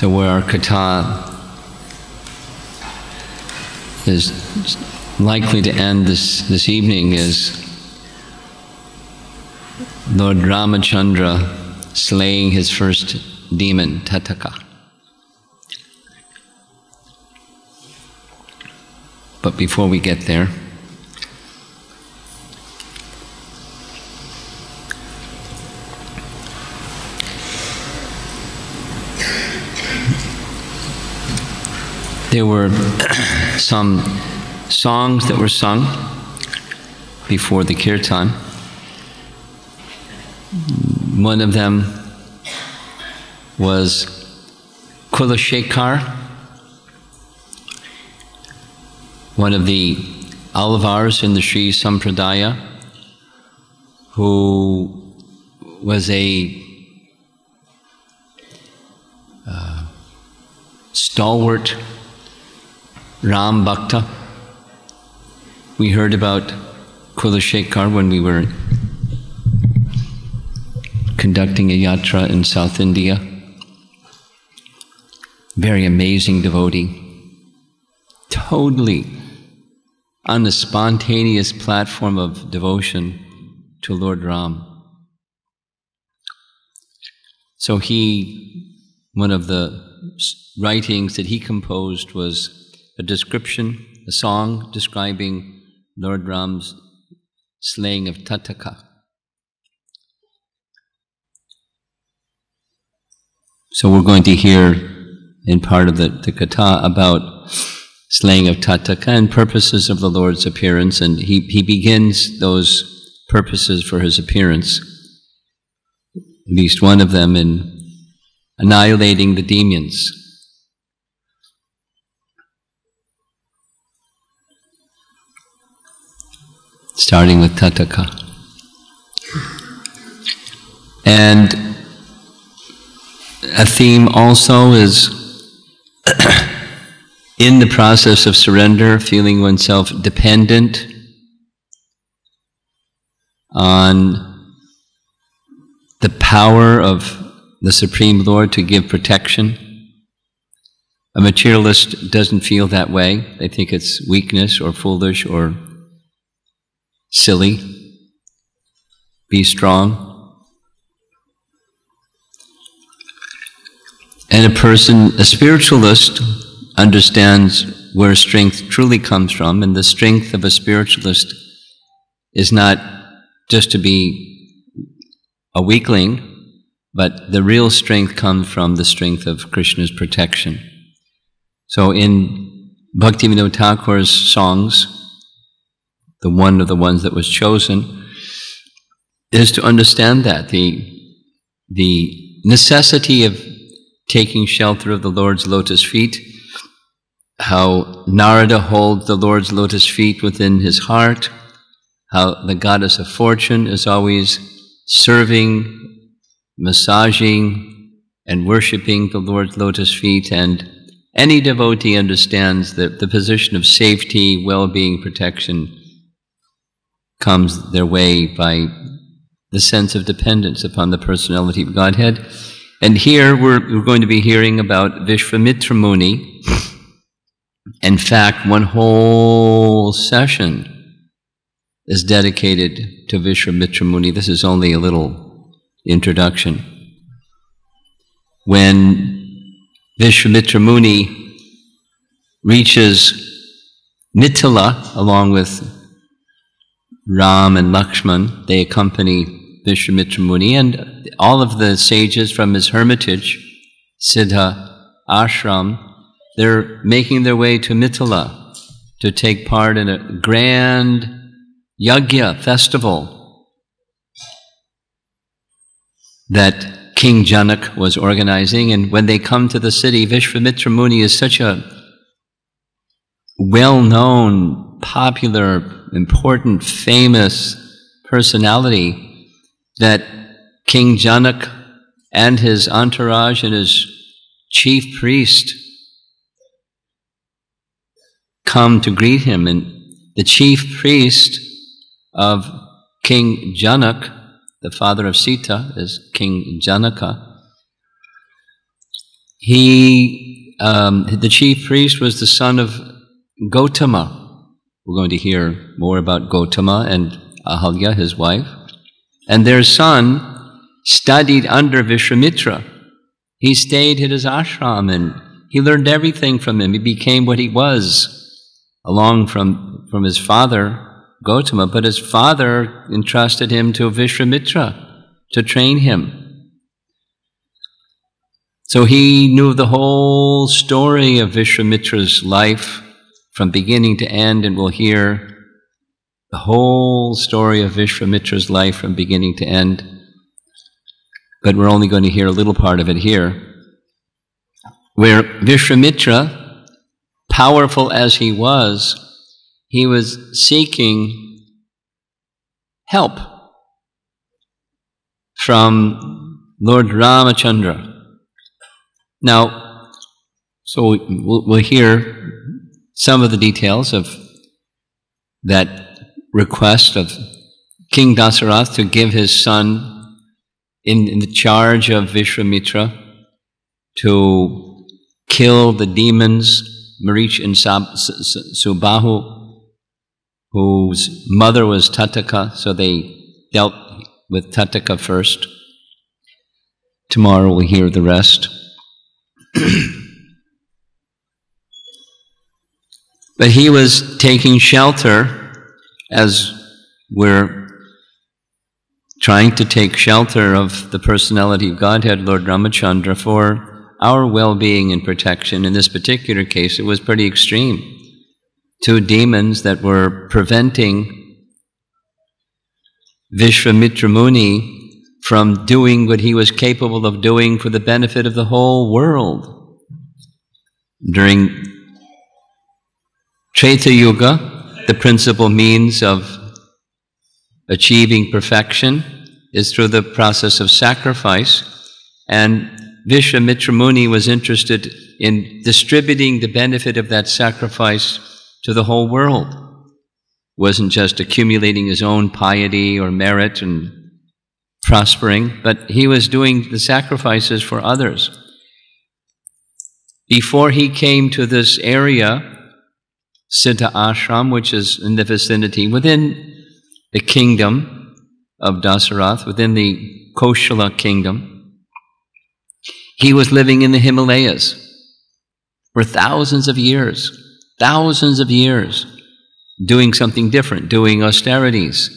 So where our katha is likely to end this evening is Lord Ramachandra slaying his first demon, Tataka. But before we get there, there were some songs that were sung before the kirtan. One of them was Kulashekar, one of the Alvars in the Sri Sampradaya, who was a stalwart Ram Bhakta. We heard about Kulashekar when we were conducting a yatra in South India. Very amazing devotee. Totally on a spontaneous platform of devotion to Lord Ram. So one of the writings that he composed was a description, a song describing Lord Ram's slaying of Tataka. So we're going to hear in part of the katha about slaying of Tataka and purposes of the Lord's appearance, and he begins those purposes for his appearance, at least one of them, in annihilating the demons. Starting with Tataka. And a theme also is in the process of surrender, feeling oneself dependent on the power of the Supreme Lord to give protection. A materialist doesn't feel that way. They think it's weakness or foolish or silly. Be strong. And a spiritualist understands where strength truly comes from, and the strength of a spiritualist is not just to be a weakling, but the real strength comes from the strength of Krishna's protection. So in Bhaktivinoda Thakur's songs, one of the ones that was chosen, is to understand that the necessity of taking shelter of the Lord's lotus feet, how Narada holds the Lord's lotus feet within his heart, how the goddess of fortune is always serving, massaging, and worshipping the Lord's lotus feet, and any devotee understands that the position of safety, well-being, protection comes their way by the sense of dependence upon the personality of Godhead. And here we're going to be hearing about Vishvamitra Muni. In fact, one whole session is dedicated to Vishvamitra Muni. This is only a little introduction. When Vishvamitra Muni reaches Mithila along with Ram and Lakshman, they accompany Vishvamitra Muni, and all of the sages from his hermitage, Siddha Ashram, they're making their way to Mithila to take part in a grand yajna festival that King Janak was organizing. And when they come to the city, Vishvamitra Muni is such a well-known, popular, important, famous personality that King Janak and his entourage and his chief priest come to greet him. And the chief priest of King Janak, the father of Sita, is King Janaka. the chief priest was the son of Gautama. We're going to hear more about Gautama and Ahalya, his wife. And their son studied under Vishwamitra. He stayed at his ashram and he learned everything from him. He became what he was, along from his father, Gautama. But his father entrusted him to Vishwamitra to train him. So he knew the whole story of Vishwamitra's life from beginning to end, and we'll hear the whole story of Vishwamitra's life from beginning to end. But we're only going to hear a little part of it here, where Vishwamitra, powerful as he was seeking help from Lord Ramachandra. Now, so we'll hear some of the details of that request of King Dasaratha to give his son in the charge of Vishwamitra to kill the demons, Maricha and Subahu, whose mother was Tataka, so they dealt with Tataka first. Tomorrow we'll hear the rest. But he was taking shelter, as we're trying to take shelter of the personality of Godhead, Lord Ramachandra, for our well-being and protection. In this particular case, it was pretty extreme. 2 demons that were preventing Vishwamitra Muni from doing what he was capable of doing for the benefit of the whole world. During Treta Yuga, the principal means of achieving perfection is through the process of sacrifice, and Vishwamitra Muni was interested in distributing the benefit of that sacrifice to the whole world. It wasn't just accumulating his own piety or merit and prospering, but he was doing the sacrifices for others. Before he came to this area, Siddha Ashram, which is in the vicinity, within the kingdom of Dasaratha, within the Koshala kingdom, he was living in the Himalayas for thousands of years, doing something different, doing austerities.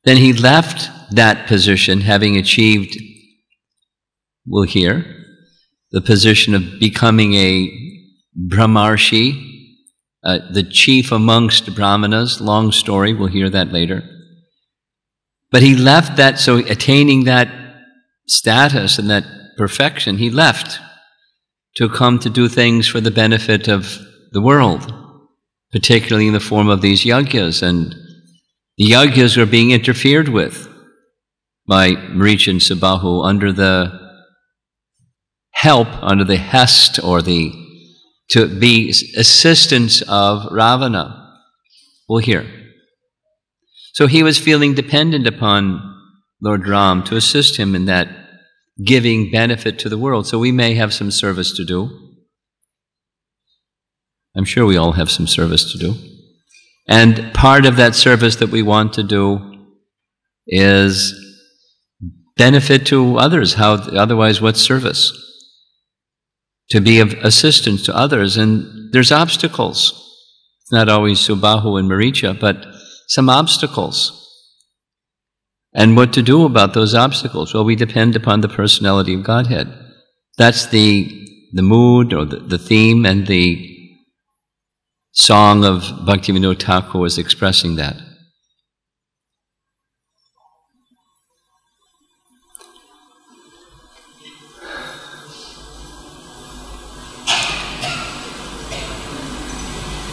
Then he left that position, having achieved, we'll hear, the position of becoming a Brahmarshi, the chief amongst Brahmanas. Long story, we'll hear that later. But he left that, so attaining that status and that perfection, he left to come to do things for the benefit of the world, particularly in the form of these yagyas. And the yagyas were being interfered with by Maricha and Subahu under the help, under the hest, or to be assistants of Ravana. We'll hear. So he was feeling dependent upon Lord Ram to assist him in that giving benefit to the world. So we may have some service to do. I'm sure we all have some service to do. And part of that service that we want to do is benefit to others. How otherwise, what service? To be of assistance to others. And there's obstacles. It's not always Subahu and Maricha, but some obstacles. And what to do about those obstacles? Well, we depend upon the personality of Godhead. That's the mood, or the theme, and the song of Bhaktivinoda Thakur was expressing that.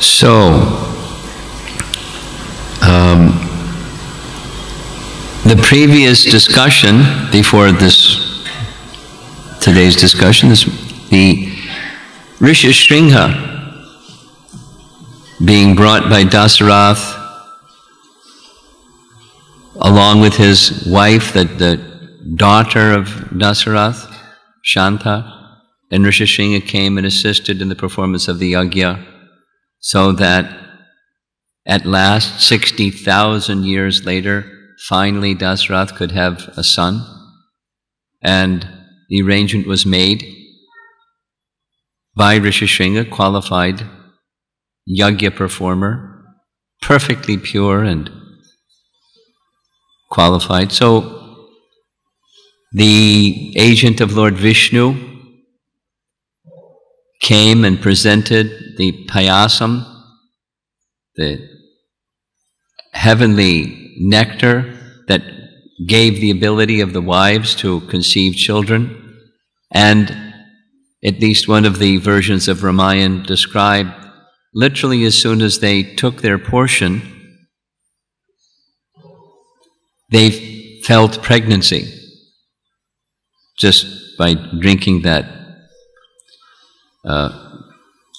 So, the previous discussion before today's discussion is the Rishishringha being brought by Dasaratha along with his wife, the daughter of Dasaratha, Shanta. and Rishishringa came and assisted in the performance of the yajna, so that at last, 60,000 years later, finally Dasaratha could have a son, and the arrangement was made by Rishishringa, qualified yajna performer, perfectly pure and qualified. So the agent of Lord Vishnu came and presented the payasam, the heavenly nectar that gave the ability of the wives to conceive children, and at least one of the versions of Ramayana describe, literally as soon as they took their portion, they felt pregnancy just by drinking that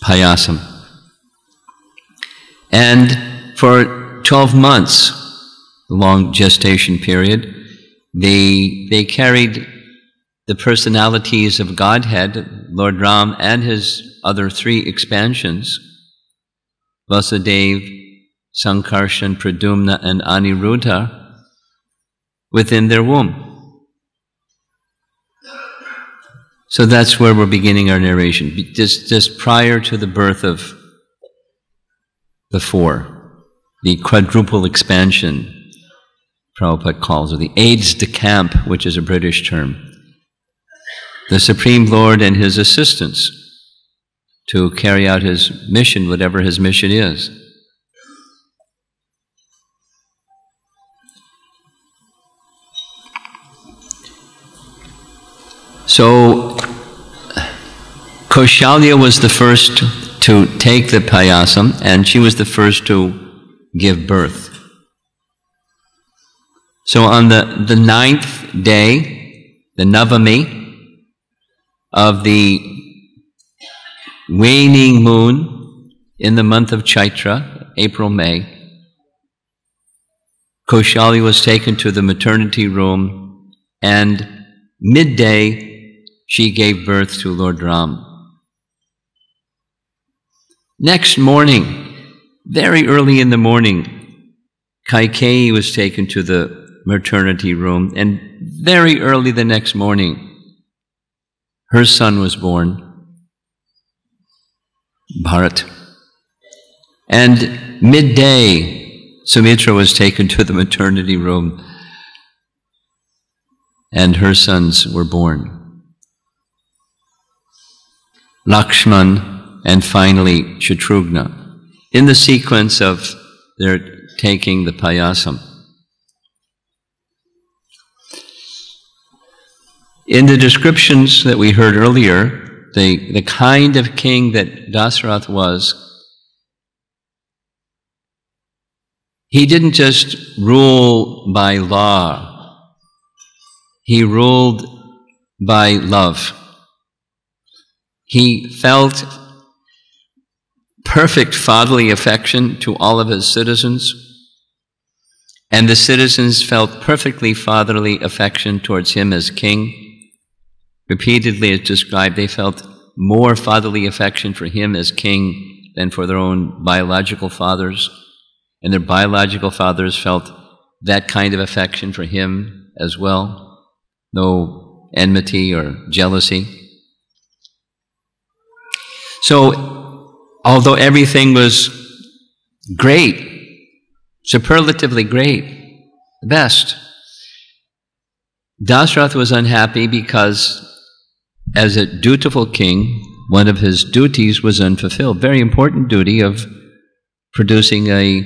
payasam. And for 12 months, the long gestation period, they carried the personalities of Godhead, Lord Ram and his other three expansions, Vasudeva, Sankarshan, Pradumna, and Aniruddha, within their womb. So that's where we're beginning our narration, just prior to the birth of the four, the quadruple expansion, Prabhupada calls it, the aides de camp, which is a British term. The Supreme Lord and his assistants to carry out his mission, whatever his mission is. So, Kaushalya was the first to take the payasam, and she was the first to give birth. So on the ninth day, the Navami of the waning moon in the month of Chaitra, April, May, Kaushalya was taken to the maternity room, and midday she gave birth to Lord Ram. Next morning, very early in the morning, Kaikeyi was taken to the maternity room, and very early the next morning, her son was born, Bharat. And midday, Sumitra was taken to the maternity room, and her sons were born, Lakshman, and finally Shatrughna, in the sequence of their taking the payasam. In the descriptions that we heard earlier, the kind of king that Dasaratha was, he didn't just rule by law, he ruled by love. He felt perfect fatherly affection to all of his citizens, and the citizens felt perfectly fatherly affection towards him as king. Repeatedly, it's described, they felt more fatherly affection for him as king than for their own biological fathers, and their biological fathers felt that kind of affection for him as well. No enmity or jealousy. So, although everything was great, superlatively great, the best, Dasaratha was unhappy because, as a dutiful king, one of his duties was unfulfilled. Very important duty of producing a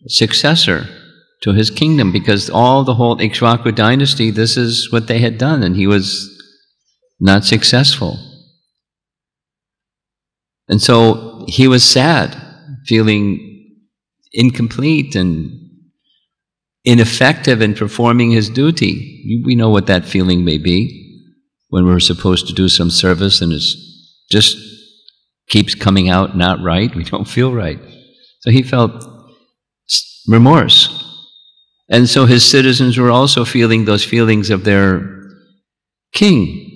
successor to his kingdom, because the whole Ikshvaku dynasty, this is what they had done, and he was not successful. And so he was sad, feeling incomplete and ineffective in performing his duty. We know what that feeling may be when we're supposed to do some service and it just keeps coming out not right. We don't feel right. So he felt remorse. And so his citizens were also feeling those feelings of their king.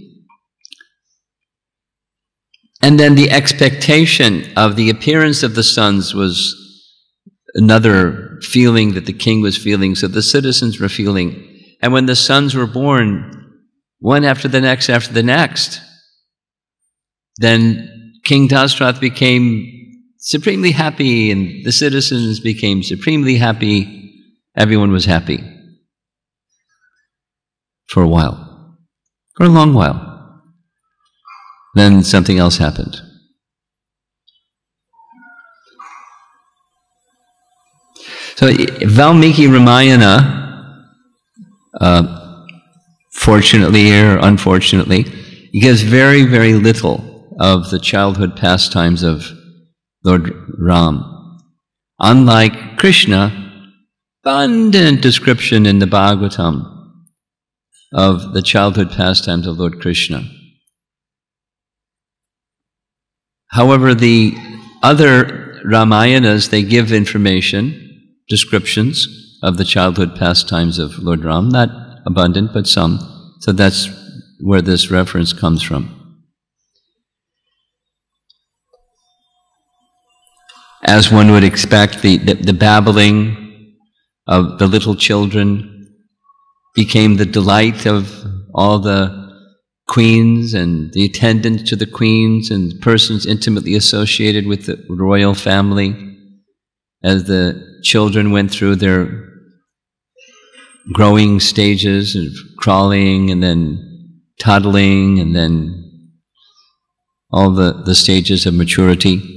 And then the expectation of the appearance of the sons was another feeling that the king was feeling, so the citizens were feeling. And when the sons were born, one after the next, then King Dasaratha became supremely happy, and the citizens became supremely happy. Everyone was happy for a while, for a long while. Then something else happened. So Valmiki Ramayana, fortunately or unfortunately, gives very, very little of the childhood pastimes of Lord Ram. Unlike Krishna, abundant description in the Bhagavatam of the childhood pastimes of Lord Krishna. However, the other Ramayanas, they give information, descriptions of the childhood pastimes of Lord Ram, not abundant, but some. So that's where this reference comes from. As one would expect, the babbling of the little children became the delight of all the queens and the attendants to the queens and persons intimately associated with the royal family. As the children went through their growing stages of crawling and then toddling and then all the stages of maturity.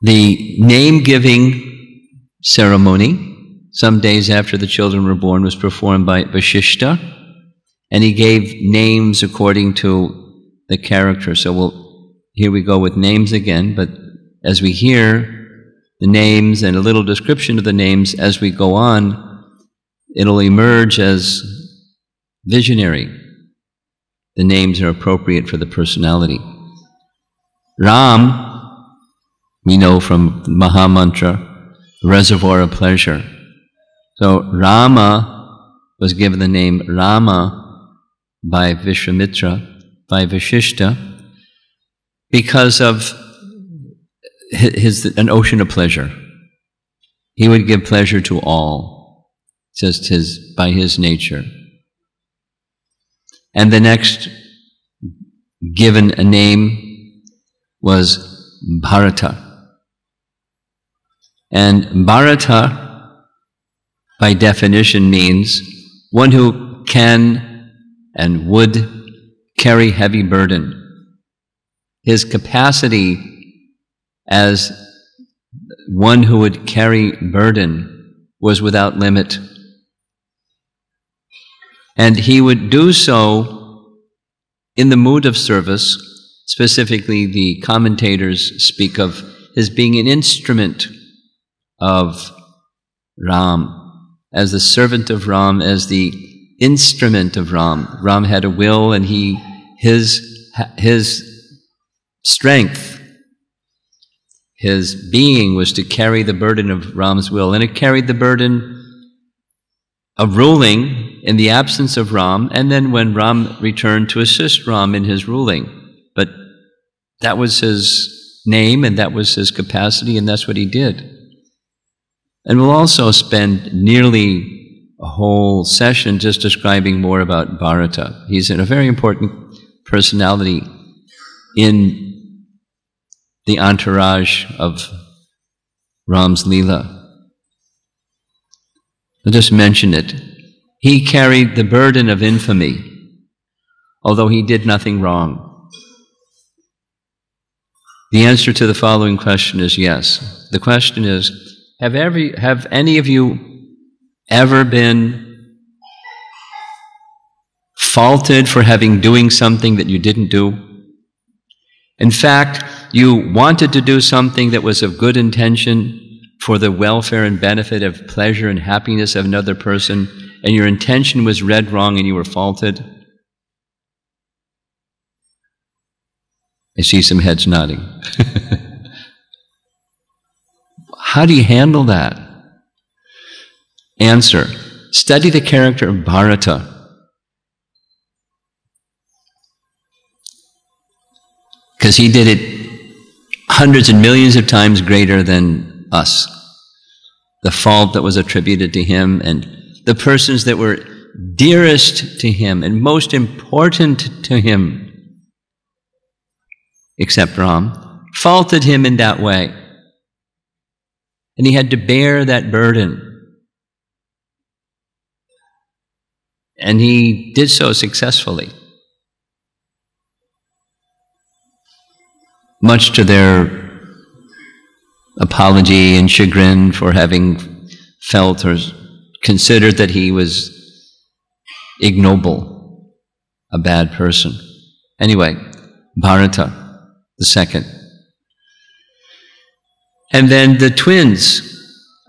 The name-giving ceremony, some days after the children were born, was performed by Vasishta, and he gave names according to the character. So here we go with names again, but as we hear the names and a little description of the names as we go on, it'll emerge as visionary. The names are appropriate for the personality. Ram, we know from Maha Mantra, reservoir of pleasure. So Rama was given the name Rama by Vishwamitra, by Vasishta, because of an ocean of pleasure. He would give pleasure to all, just by his nature. And the next given a name was Bharata. And Bharata, by definition, means one who can and would carry heavy burden. His capacity as one who would carry burden was without limit. And he would do so in the mood of service. Specifically, the commentators speak of his being an instrument of Ram, as the servant of Ram, as the instrument of Ram. Ram had a will, and his strength, his being was to carry the burden of Ram's will, and it carried the burden of ruling in the absence of Ram, and then when Ram returned, to assist Ram in his ruling. But that was his name, and that was his capacity, and that's what he did. And we'll also spend nearly a whole session just describing more about Bharata. He's a very important personality in the entourage of Ram's Leela. I'll just mention it. He carried the burden of infamy, although he did nothing wrong. The answer to the following question is yes. The question is, have any of you ever been faulted for doing something that you didn't do? In fact, you wanted to do something that was of good intention for the welfare and benefit of pleasure and happiness of another person, and your intention was read wrong and you were faulted? I see some heads nodding. How do you handle that? Answer: study the character of Bharata. because he did it hundreds and millions of times greater than us. The fault that was attributed to him and the persons that were dearest to him and most important to him, except Ram, faulted him in that way. And he had to bear that burden. And he did so successfully, much to their apology and chagrin for having felt or considered that he was ignoble, a bad person. Anyway, Bharata, the second. And then the twins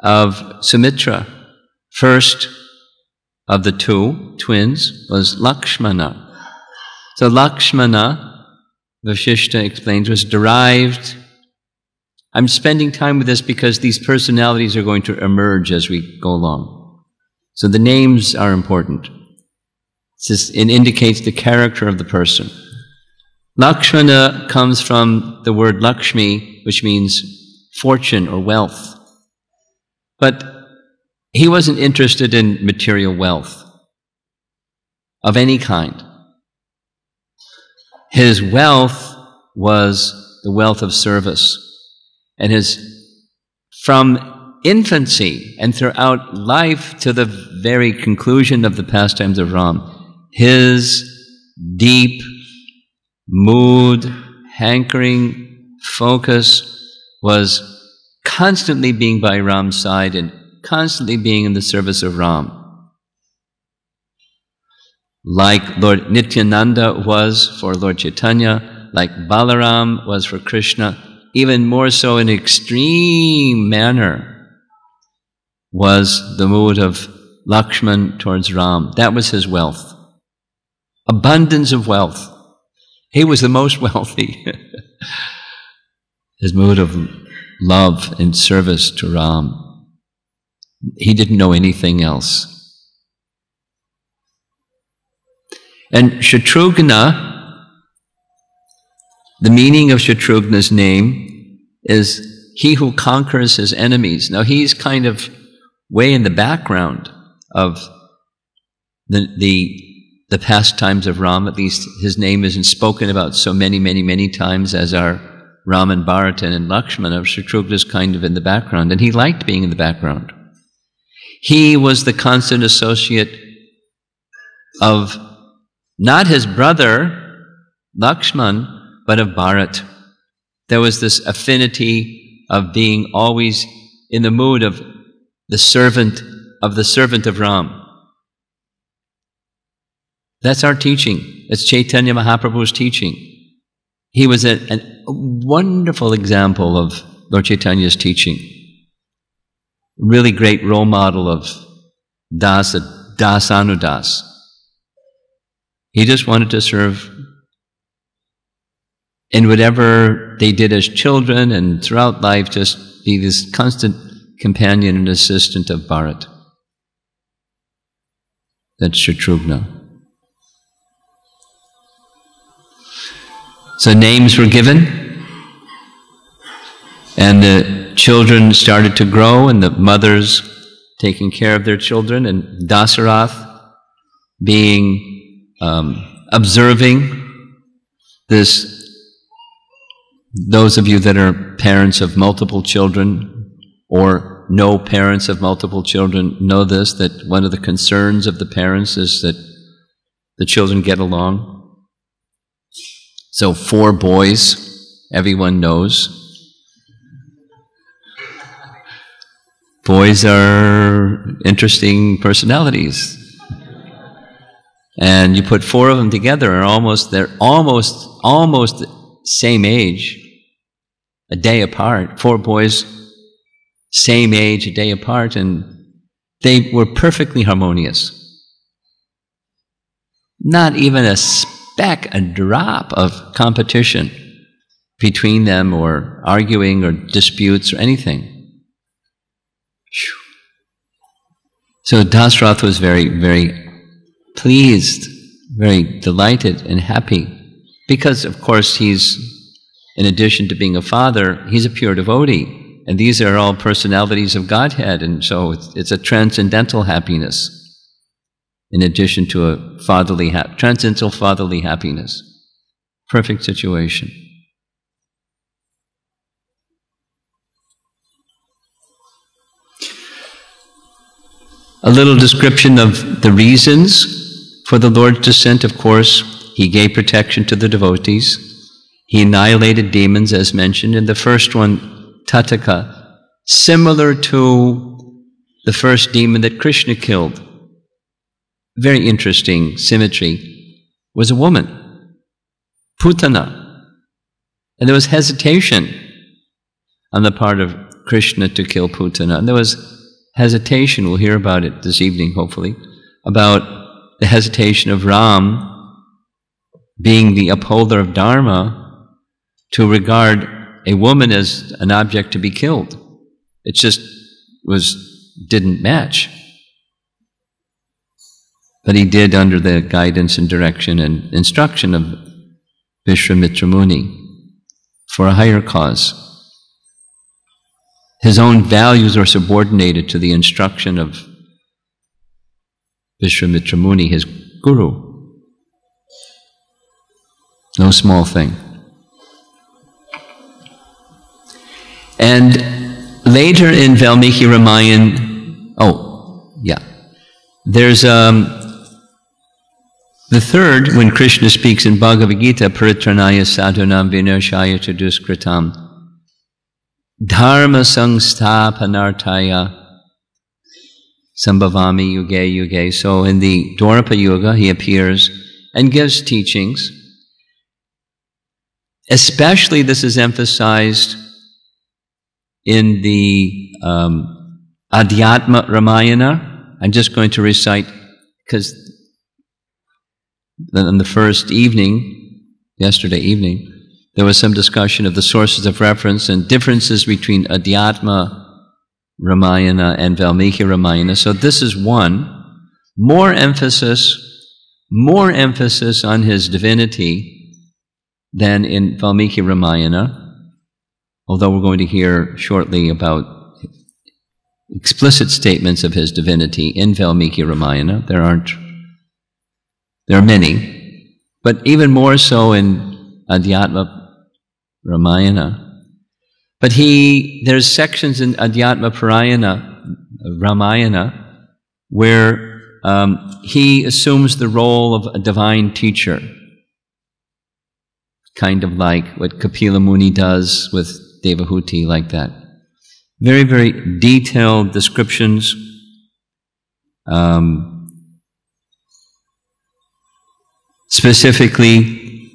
of Sumitra, first of the two twins was Lakshmana. So Lakshmana, Vashishta explains, was derived. I'm spending time with this because these personalities are going to emerge as we go along. So the names are important. It indicates the character of the person. Lakshmana comes from the word Lakshmi, which means fortune or wealth. But he wasn't interested in material wealth of any kind. His wealth was the wealth of service. And from infancy and throughout life to the very conclusion of the pastimes of Ram, his deep mood, hankering, focus was constantly being by Ram's side and constantly being in the service of Ram. Like Lord Nityananda was for Lord Chaitanya, like Balaram was for Krishna, even more so in extreme manner was the mood of Lakshman towards Ram. That was his wealth. Abundance of wealth. He was the most wealthy. His mood of love and service to Ram. He didn't know anything else. And Shatrughna, the meaning of Shatrughna's name is he who conquers his enemies. Now he's kind of way in the background of the pastimes of Ram. At least his name isn't spoken about so many times as are Ram and Bharata and Lakshmana. Shatrughna's kind of in the background, and he liked being in the background. He was the constant associate of not his brother, Lakshman, but of Bharat. There was this affinity of being always in the mood of the servant of Ram. That's our teaching. It's Chaitanya Mahaprabhu's teaching. He was a wonderful example of Lord Chaitanya's teaching. Really great role model of dasanudas. He just wanted to serve in whatever they did as children and throughout life, just be this constant companion and assistant of Bharat. That's Shatrughna. So names were given, and the children started to grow, and the mothers taking care of their children, and Dasaratha being observing this. Those of you that are parents of multiple children or know parents of multiple children know this, that one of the concerns of the parents is that the children get along. So 4 boys, everyone knows. Boys are interesting personalities. And you put 4 of them together, they're almost same age, a day apart. 4 boys, same age, a day apart, and they were perfectly harmonious. Not even a speck, a drop of competition between them, or arguing, or disputes, or anything. So Dasaratha was very, very pleased, very delighted and happy, because of course he's in addition to being a father, he's a pure devotee. And these are all personalities of Godhead, and so it's a transcendental happiness, in addition to a transcendental fatherly happiness. Perfect situation. A little description of the reasons for the Lord's descent. Of course, he gave protection to the devotees. He annihilated demons, as mentioned. In the first one, Tataka, similar to the first demon that Krishna killed. Very interesting symmetry. Was a woman, Putana. And there was hesitation on the part of Krishna to kill Putana. And there was hesitation, we'll hear about it this evening, hopefully, about the hesitation of Ram, being the upholder of Dharma, to regard a woman as an object to be killed. It just didn't match. But he did under the guidance and direction and instruction of Vishwamitra Muni for a higher cause. His own values are subordinated to the instruction of Vishwamitra Muni, his guru. No small thing. And later in Valmiki Ramayana, there's the third, when Krishna speaks in Bhagavad Gita, Paritranaya sadhunam vinashaya chaduskritam dharma sangsthapanartaya sambhavami yuge yuge. So in the Dwapara Yuga, he appears and gives teachings. Especially this is emphasized in the Adhyatma Ramayana. I'm just going to recite, because on the first evening, yesterday evening, there was some discussion of the sources of reference and differences between Adhyatma Ramayana and Valmiki Ramayana. So this is one. More emphasis on his divinity than in Valmiki Ramayana, although we're going to hear shortly about explicit statements of his divinity in Valmiki Ramayana. There are many, but even more so in Adhyatma Ramayana. But there's sections in Adhyatma Ramayana where he assumes the role of a divine teacher, kind of like what Kapila Muni does with Devahuti, like that. Very, very detailed descriptions. Specifically,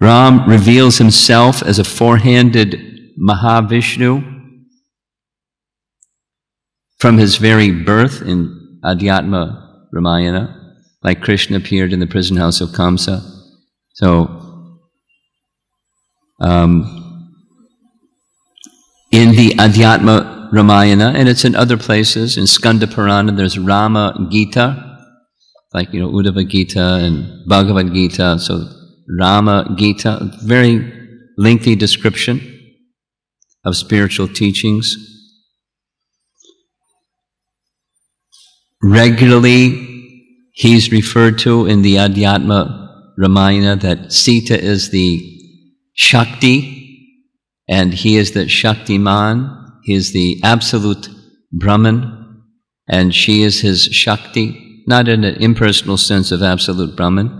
Ram reveals himself as a four-handed Mahavishnu from his very birth in Adhyatma Ramayana, like Krishna appeared in the prison house of Kamsa. So, in the Adhyatma Ramayana, and it's in other places, in Skanda Purana, there's Rama Gita, like, Uddhava Gita and Bhagavad Gita. So Rama Gita, very lengthy description of spiritual teachings. Regularly, he's referred to in the Adhyatma Ramayana that Sita is the Shakti, and he is the Shaktiman. He is the absolute Brahman, and she is his Shakti. Not in an impersonal sense of absolute Brahman,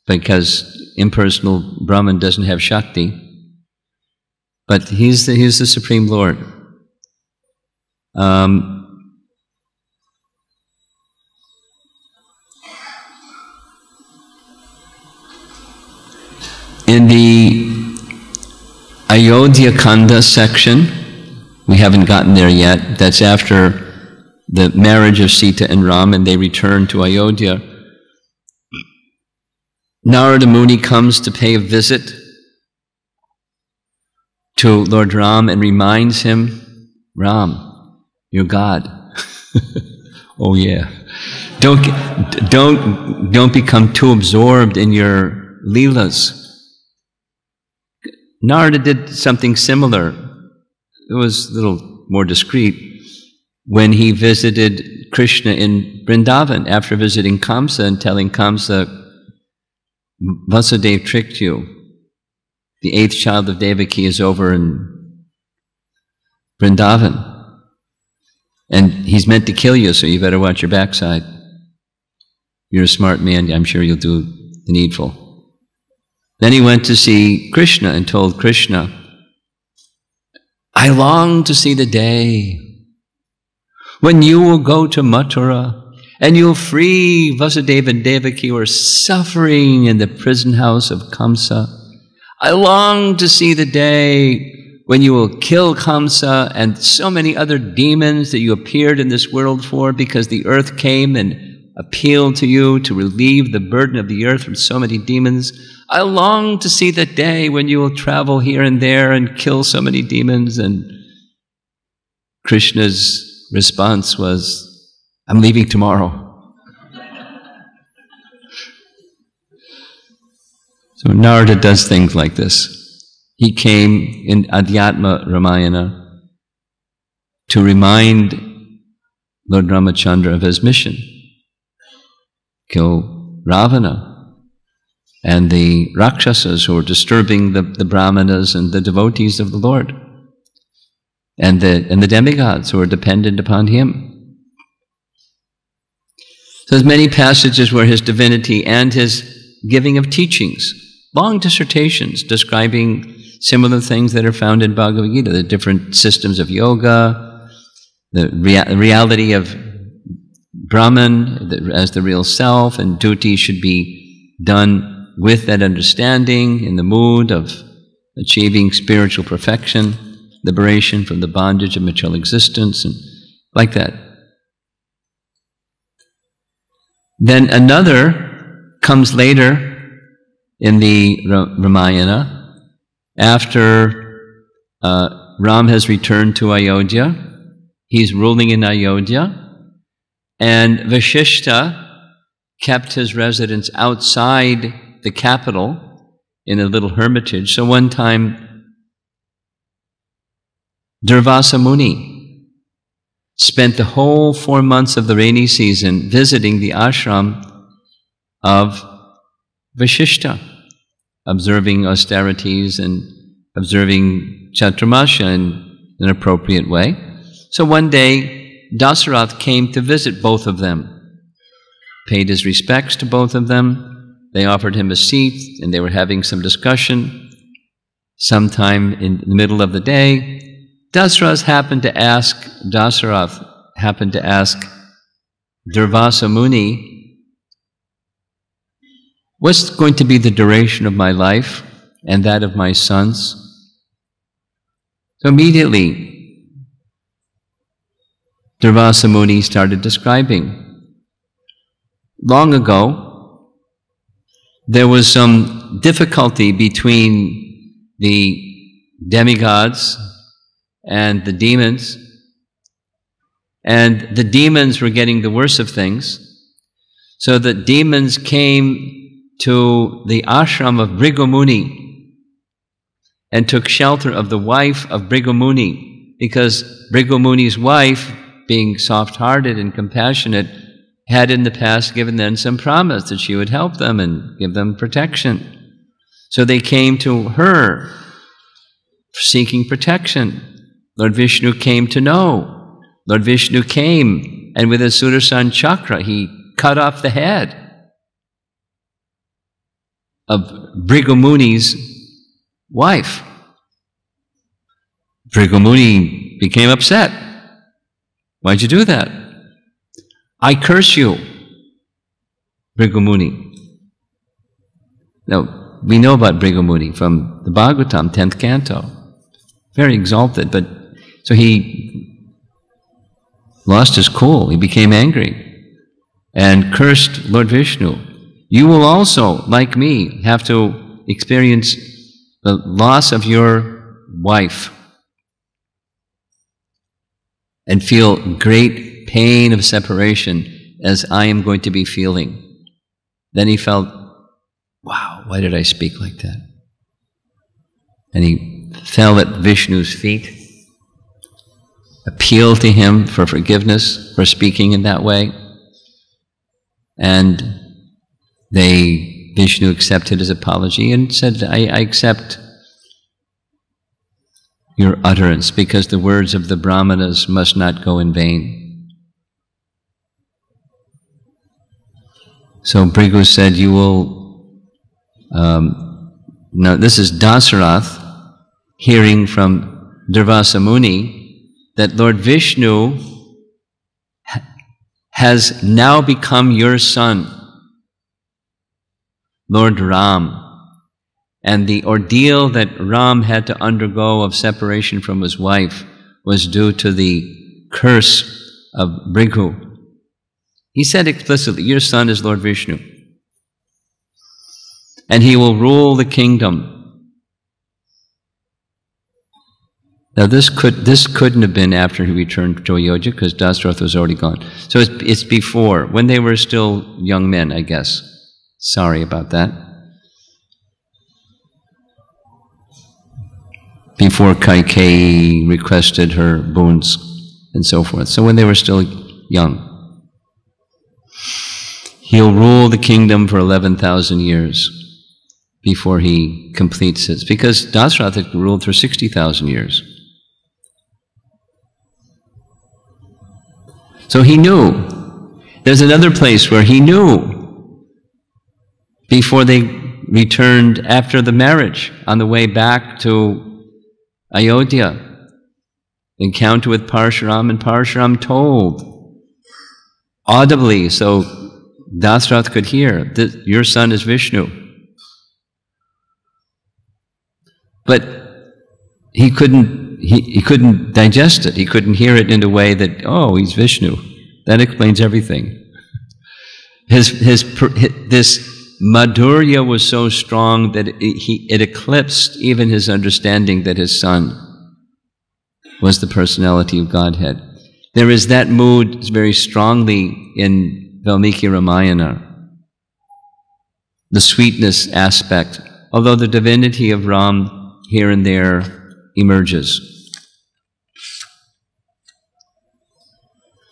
because impersonal Brahman doesn't have Shakti, but he's the Supreme Lord. In the Ayodhya Kanda section, we haven't gotten there yet. That's after the marriage of Sita and Ram, and they return to Ayodhya. Narada Muni comes to pay a visit to Lord Ram and reminds him, Ram, you're God. Oh yeah. Don't become too absorbed in your Leelas. Narada did something similar. It was a little more discreet when he visited Krishna in Vrindavan after visiting Kamsa and telling Kamsa, Vasudeva tricked you. The 8th child of Devaki is over in Vrindavan. And he's meant to kill you, so you better watch your backside. You're a smart man, I'm sure you'll do the needful. Then he went to see Krishna and told Krishna, I long to see the day when you will go to Mathura and you'll free Vasudeva and Devaki who are suffering in the prison house of Kamsa. I long to see the day when you will kill Kamsa and so many other demons that you appeared in this world for, because the earth came and appealed to you to relieve the burden of the earth from so many demons. I long to see the day when you will travel here and there and kill so many demons. And Krishna's response was, I'm leaving tomorrow. So Narada does things like this. He came in Adhyatma Ramayana to remind Lord Ramachandra of his mission. Kill Ravana and the Rakshasas who were disturbing the Brahmanas and the devotees of the Lord, and the demigods who were dependent upon him. So there's many passages where his divinity and his giving of teachings, long dissertations describing similar things that are found in Bhagavad Gita, the different systems of yoga, the reality of Brahman as the real self, and duty should be done with that understanding, in the mood of achieving spiritual perfection, liberation from the bondage of material existence, and like that. Then another comes later in the Ramayana, after Ram has returned to Ayodhya. He's ruling in Ayodhya, and Vashishta kept his residence outside the capital in a little hermitage. So one time, Durvasa Muni spent the whole 4 months of the rainy season visiting the ashram of Vashishta, observing austerities and observing Chaturmasya in an appropriate way. So one day, Dasaratha came to visit both of them, paid his respects to both of them. They offered him a seat, and they were having some discussion. Sometime in the middle of the day, Dasaratha happened to ask Durvasa Muni, what's going to be the duration of my life and that of my sons? So immediately, Durvasa Muni started describing. Long ago, there was some difficulty between the demigods and the demons, and the demons were getting the worst of things. So the demons came to the ashram of Bhrigumuni and took shelter of the wife of Bhrigumuni, because Bhrigumuni's wife, being soft-hearted and compassionate, had in the past given them some promise that she would help them and give them protection. So they came to her seeking protection. Lord Vishnu came to know. Lord Vishnu came, and with his Sudarshan chakra, he cut off the head of Bhrigumuni's wife. Bhrigumuni became upset. Why'd you do that? I curse you, Bhrigumuni. Now, we know about Bhrigumuni from the Bhagavatam, 10th canto. Very exalted, but so he lost his cool. He became angry and cursed Lord Vishnu. You will also, like me, have to experience the loss of your wife and feel great pain of separation as I am going to be feeling. Then he felt, wow, why did I speak like that? And he fell at Vishnu's feet, appealed to him for forgiveness for speaking in that way. And Vishnu accepted his apology and said, I accept your utterance, because the words of the Brahmanas must not go in vain. So Bhrigu said, you will, now this is Dasaratha hearing from Durvasa Muni that Lord Vishnu has now become your son, Lord Ram. And the ordeal that Ram had to undergo of separation from his wife was due to the curse of Bhrigu. He said explicitly, your son is Lord Vishnu, and he will rule the kingdom. Now this couldn't have been after he returned to Ayodhya, because Dasaratha was already gone. So it's before, when they were still young men, I guess. Sorry about that. Before Kaikeyi requested her boons and so forth. So when they were still young. He'll rule the kingdom for 11,000 years before he completes his, because Dasaratha ruled for 60,000 years. So he knew. There's another place where he knew before they returned after the marriage, on the way back to Ayodhya, encounter with Parshuram, and Parshuram told audibly, so Dasaratha could hear, that your son is Vishnu. But he couldn't digest it. He couldn't hear it in a way that, oh, he's Vishnu. That explains everything. This madhurya was so strong that it eclipsed even his understanding that his son was the personality of Godhead. There is that mood very strongly in Valmiki Ramayana, the sweetness aspect, although the divinity of Ram here and there emerges.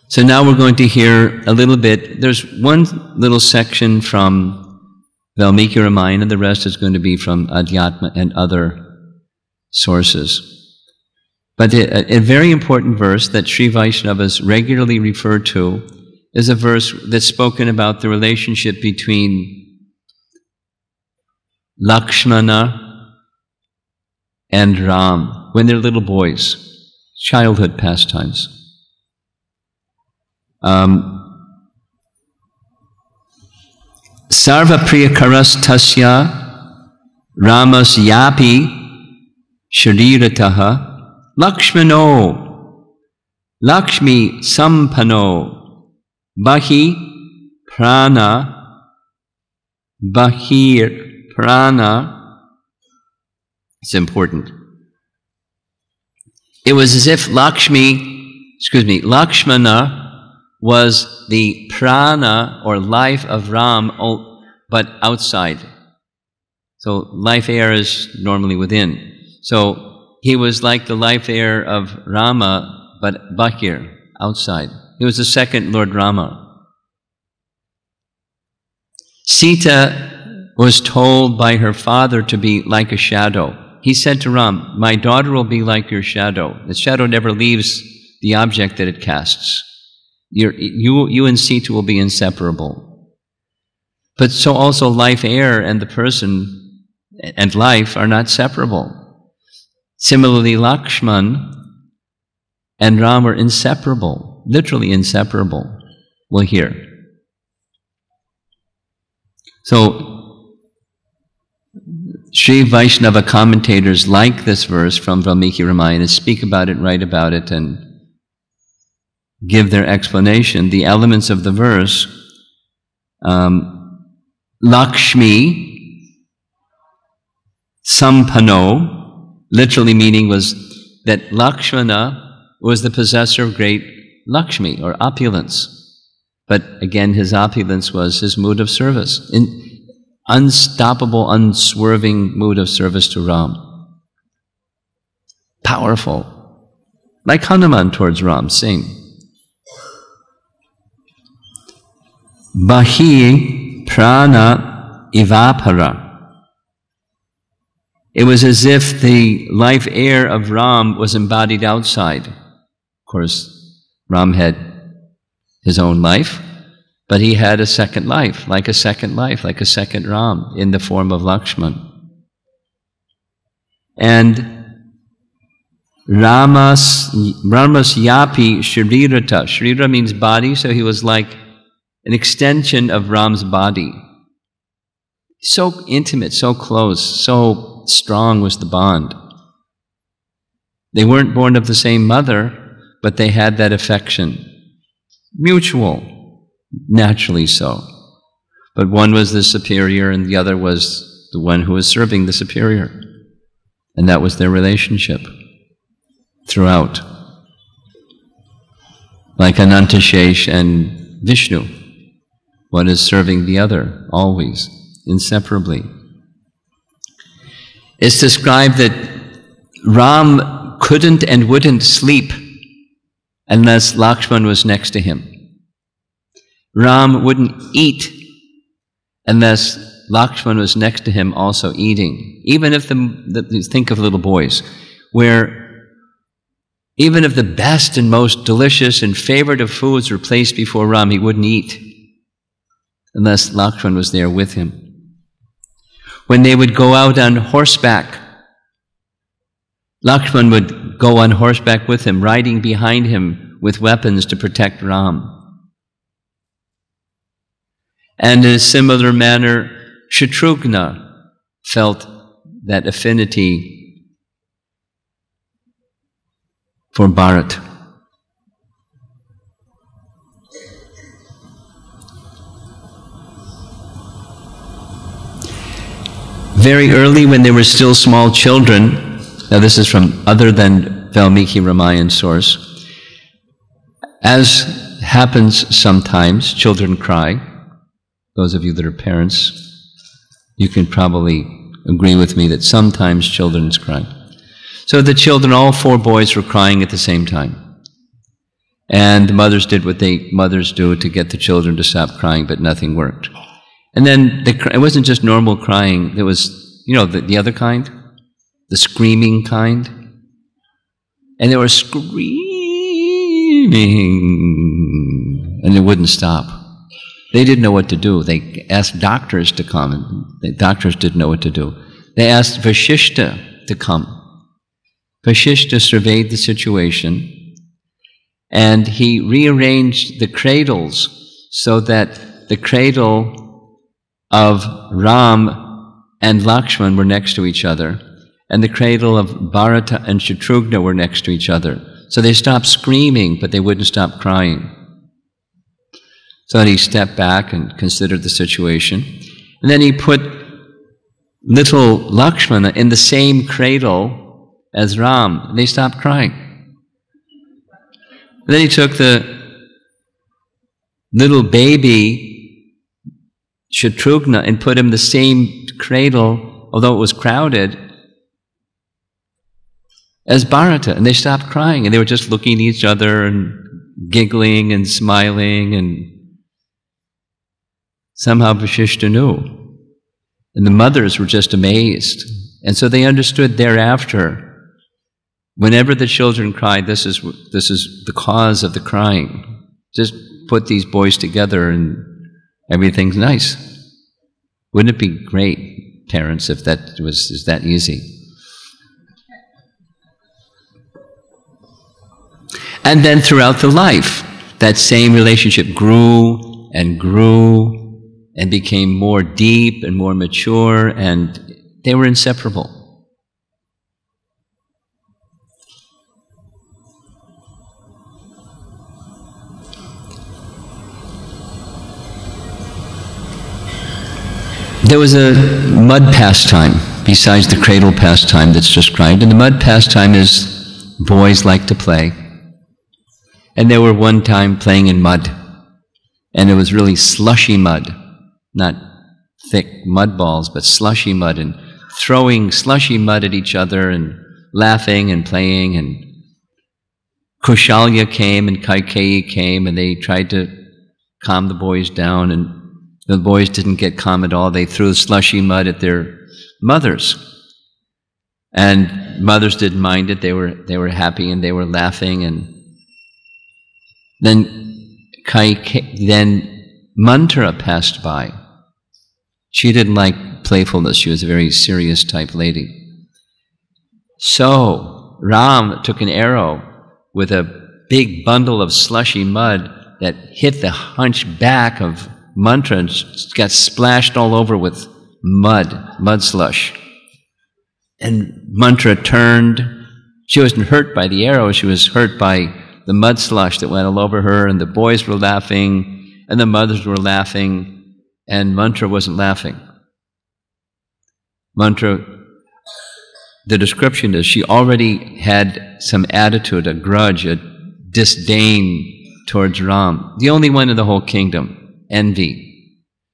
So now we're going to hear a little bit. There's one little section from Valmiki Ramayana, the rest is going to be from Adhyatma and other sources. But a very important verse that Sri Vaishnavas regularly refer to is a verse that's spoken about the relationship between Lakshmana and Ram when they're little boys, childhood pastimes. Sarva priyakaras tasya ramas yapi sharirataha Lakshmano Lakshmi sampano bahi prana bahir prana. It's important. It was as if Lakshmana was the prana or life of Ram, but outside. So life air is normally within. So he was like the life air of Rama, but Bahir, outside. He was the second Lord Rama. Sita was told by her father to be like a shadow. He said to Ram, my daughter will be like your shadow. The shadow never leaves the object that it casts. You and Sita will be inseparable. But so also life air and the person and life are not separable. Similarly, Lakshman and Ram are inseparable, literally inseparable. We'll hear. So, Sri Vaishnava commentators like this verse from Valmiki Ramayana, speak about it, write about it, and give their explanation. The elements of the verse, Lakshmi Sampano, literally meaning was that Lakshmana was the possessor of great Lakshmi, or opulence. But again, his opulence was his mood of service. unstoppable, unswerving mood of service to Ram. Powerful. Like Hanuman towards Ram, same. Bahi prana ivapara. It was as if the life air of Ram was embodied outside. Of course, Ram had his own life, but he had a second life, like a second Ram, in the form of Lakshman. And Ramas yapi sharirata. Sharira means body, so he was like an extension of Ram's body. So intimate, so close, so strong was the bond. They weren't born of the same mother, but they had that affection. Mutual, naturally so. But one was the superior and the other was the one who was serving the superior. And that was their relationship throughout. Like Anantashesh and Vishnu. One is serving the other, always, inseparably. It's described that Ram couldn't and wouldn't sleep unless Lakshman was next to him. Ram wouldn't eat unless Lakshman was next to him also eating. Even if think of little boys, where even if the best and most delicious and favorite of foods were placed before Ram, he wouldn't eat unless Lakshman was there with him. When they would go out on horseback, Lakshman would go on horseback with him, riding behind him with weapons to protect Ram. And in a similar manner, Shatrughna felt that affinity for Bharat. Very early, when they were still small children, now this is from other than Valmiki Ramayan source, as happens sometimes, children cry. Those of you that are parents, you can probably agree with me that sometimes children cry. So the children, all 4 boys, were crying at the same time. And the mothers did what mothers do to get the children to stop crying, but nothing worked. And then it wasn't just normal crying, there was, the other kind, the screaming kind. And they were screaming, and it wouldn't stop. They didn't know what to do. They asked doctors to come, and the doctors didn't know what to do. They asked Vashishta to come. Vashishta surveyed the situation, and he rearranged the cradles so that the cradle of Ram and Lakshman were next to each other, and the cradle of Bharata and Shatrughna were next to each other. So they stopped screaming, but they wouldn't stop crying. So he stepped back and considered the situation. And then he put little Lakshmana in the same cradle as Ram. And they stopped crying. And then he took the little baby Shatrughna and put him in the same cradle, although it was crowded, as Bharata. And they stopped crying. And they were just looking at each other and giggling and smiling, and somehow Vashishta knew. And the mothers were just amazed. And so they understood thereafter, whenever the children cried, this is the cause of the crying. Just put these boys together and everything's nice. Wouldn't it be great, parents, if that was that easy? And then throughout the life, that same relationship grew and grew and became more deep and more mature, and they were inseparable. There was a mud pastime besides the cradle pastime that's described, and the mud pastime is boys like to play. And they were one time playing in mud, and it was really slushy mud, not thick mud balls, but slushy mud, and throwing slushy mud at each other and laughing and playing. And Kaushalya came and Kaikeyi came, and they tried to calm the boys down, and the boys didn't get calm at all. They threw slushy mud at their mothers, and mothers didn't mind it. They were happy and they were laughing. And then Mantra passed by. She didn't like playfulness. She was a very serious type lady. So Ram took an arrow with a big bundle of slushy mud that hit the hunched back of Mantra and got splashed all over with mud slush. And Mantra turned. She wasn't hurt by the arrow, she was hurt by the mud slush that went all over her, and the boys were laughing, and the mothers were laughing, and Mantra wasn't laughing. Mantra, the description is she already had some attitude, a grudge, a disdain towards Ram, the only one in the whole kingdom, envy.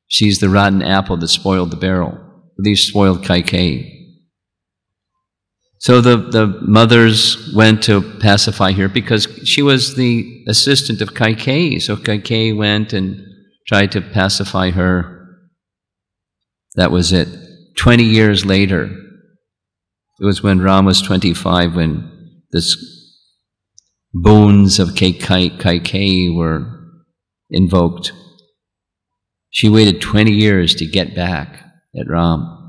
She's the rotten apple that spoiled the barrel. These spoiled Kaikeyi. So the mothers went to pacify her because she was the assistant of Kaikeyi. So Kaikeyi went and tried to pacify her. That was it. 20 years later, it was when Ram was 25, when this boons of Kaikeyi were invoked. She waited 20 years to get back at Ram.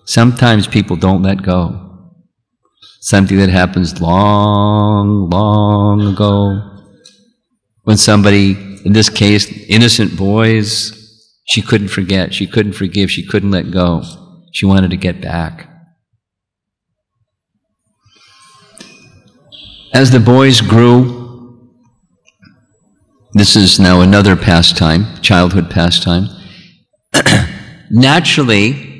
Sometimes people don't let go. Something that happens long, long ago. When somebody, in this case, innocent boys, she couldn't forget, she couldn't forgive, she couldn't let go. She wanted to get back. As the boys grew, this is now another pastime, childhood pastime. Naturally,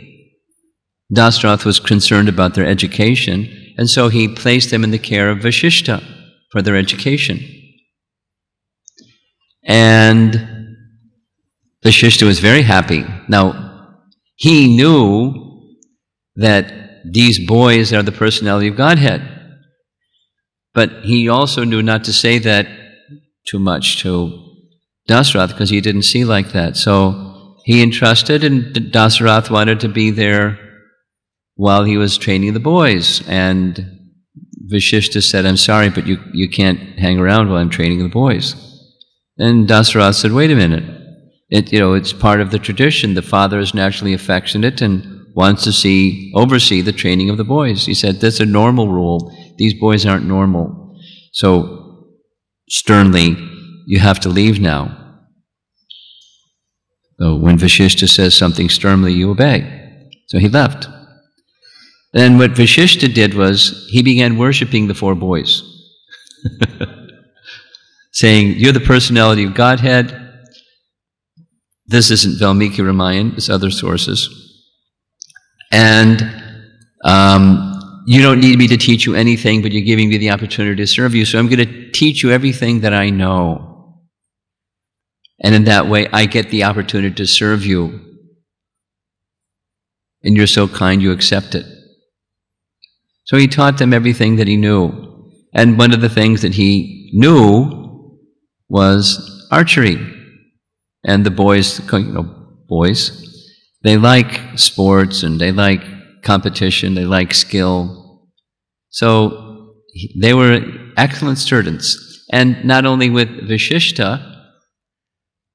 Dasaratha was concerned about their education, and so he placed them in the care of Vasishtha for their education. And Vasishtha was very happy. Now, he knew that these boys are the personality of Godhead, but he also knew not to say that too much to Dasaratha because he didn't see like that. So he entrusted, and Dasaratha wanted to be there while he was training the boys. And Vasishtha said, "I'm sorry, but you can't hang around while I'm training the boys." And Dasaratha said, "Wait a minute. It's part of the tradition. The father is naturally affectionate and wants to oversee the training of the boys." He said, "That's a normal rule. These boys aren't normal. So sternly, you have to leave now." So when Vasishtha says something sternly, you obey. So he left. Then what Vasishtha did was, he began worshipping the four boys. Saying, "You're the personality of Godhead." This isn't Valmiki Ramayana, it's other sources. "And you don't need me to teach you anything, but you're giving me the opportunity to serve you, so I'm going to teach you everything that I know. And in that way, I get the opportunity to serve you. And you're so kind, you accept it." So he taught them everything that he knew. And one of the things that he knew was archery. And the boys, they like sports and they like competition, they like skill. So they were excellent students. And not only with Vasishtha,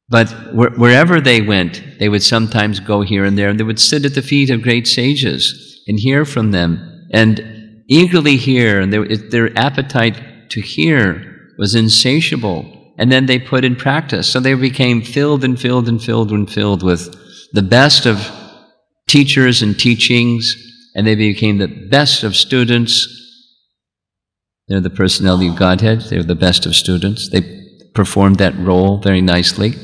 but wherever they went, they would sometimes go here and there, and they would sit at the feet of great sages and hear from them, and eagerly hear, and their appetite to hear was insatiable. And then they put in practice. So they became filled and filled and filled and filled with the best of teachers and teachings, and they became the best of students. They're the personality of Godhead. They're the best of students. They performed that role very nicely.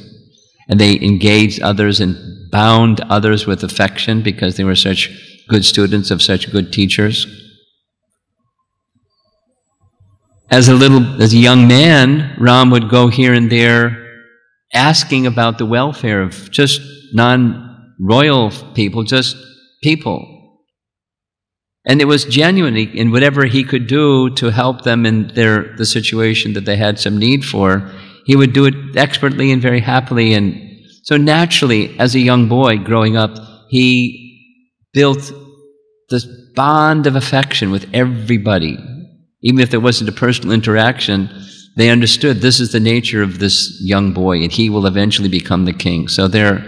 And they engaged others and bound others with affection because they were such good students of such good teachers. As a young man, Ram would go here and there asking about the welfare of just non-royal people, just people. And it was genuinely in whatever he could do to help them in the situation that they had some need for, he would do it expertly and very happily. And so naturally, as a young boy growing up, he built this bond of affection with everybody. Even if there wasn't a personal interaction, they understood this is the nature of this young boy, and he will eventually become the king. So their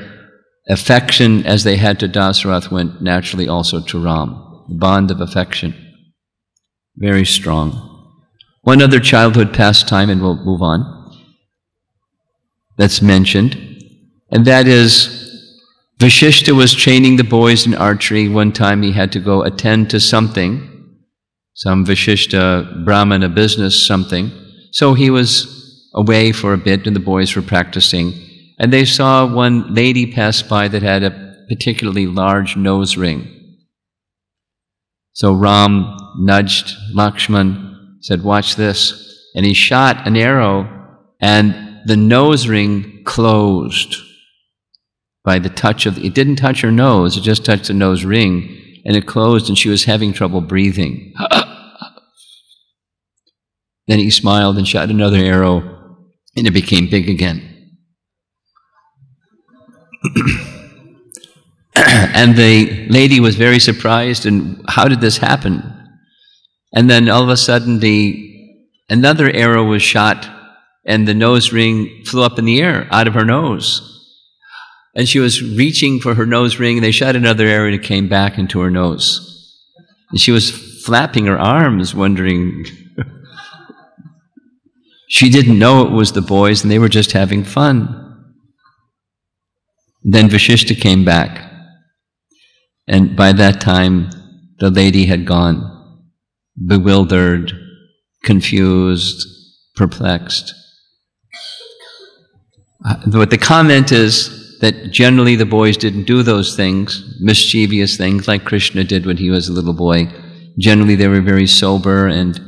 affection, as they had to Dasaratha, went naturally also to Ram. The bond of affection, very strong. One other childhood pastime, and we'll move on, that's mentioned, and that is Vasishtha was training the boys in archery. One time he had to go attend to something, some Vasishtha Brahmana business something. So he was away for a bit and the boys were practicing. And they saw one lady pass by that had a particularly large nose ring. So Ram nudged Lakshman, said, "Watch this." And he shot an arrow and the nose ring closed by the touch of, it didn't touch her nose, it just touched the nose ring, and it closed and she was having trouble breathing. Then he smiled and shot another arrow and it became big again. And the lady was very surprised, and how did this happen? And then all of a sudden another arrow was shot and the nose ring flew up in the air out of her nose. And she was reaching for her nose ring and they shot another arrow and it came back into her nose. And she was flapping her arms, wondering. She didn't know it was the boys and they were just having fun. Then Vasishtha came back. And by that time, the lady had gone, bewildered, confused, perplexed. But the comment is that generally the boys didn't do those things, mischievous things like Krishna did when he was a little boy. Generally they were very sober and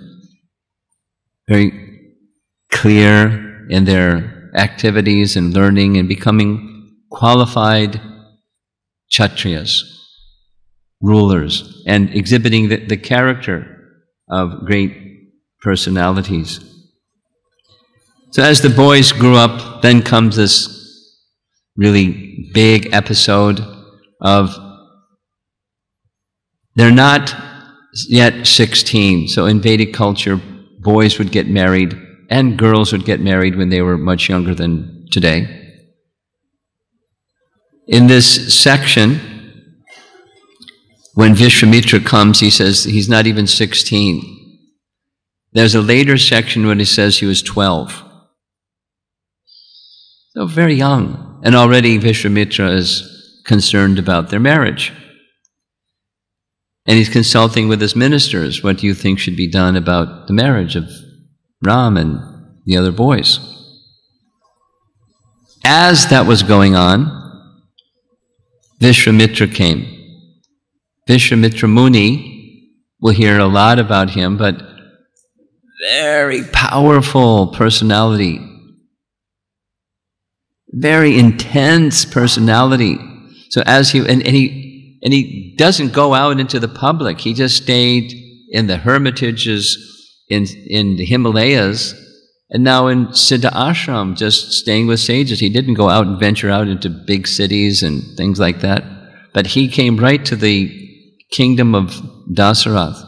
very clear in their activities and learning and becoming qualified Kshatriyas, rulers, and exhibiting the character of great personalities. So as the boys grew up, then comes this really big episode of they're not yet 16. So in Vedic culture, boys would get married and girls would get married when they were much younger than today. In this section, when Vishwamitra comes, he says he's not even 16. There's a later section when he says he was 12. So very young. And already Vishwamitra is concerned about their marriage. And he's consulting with his ministers. What do you think should be done about the marriage of Ram and the other boys? As that was going on, Vishwamitra came. Vishwamitra Muni, we'll hear a lot about him, but very powerful personality, very intense personality. So as he doesn't go out into the public. He just stayed in the hermitages in the Himalayas, and now in Siddha Ashram, just staying with sages. He didn't go out and venture out into big cities and things like that. But he came right to the kingdom of Dasaratha.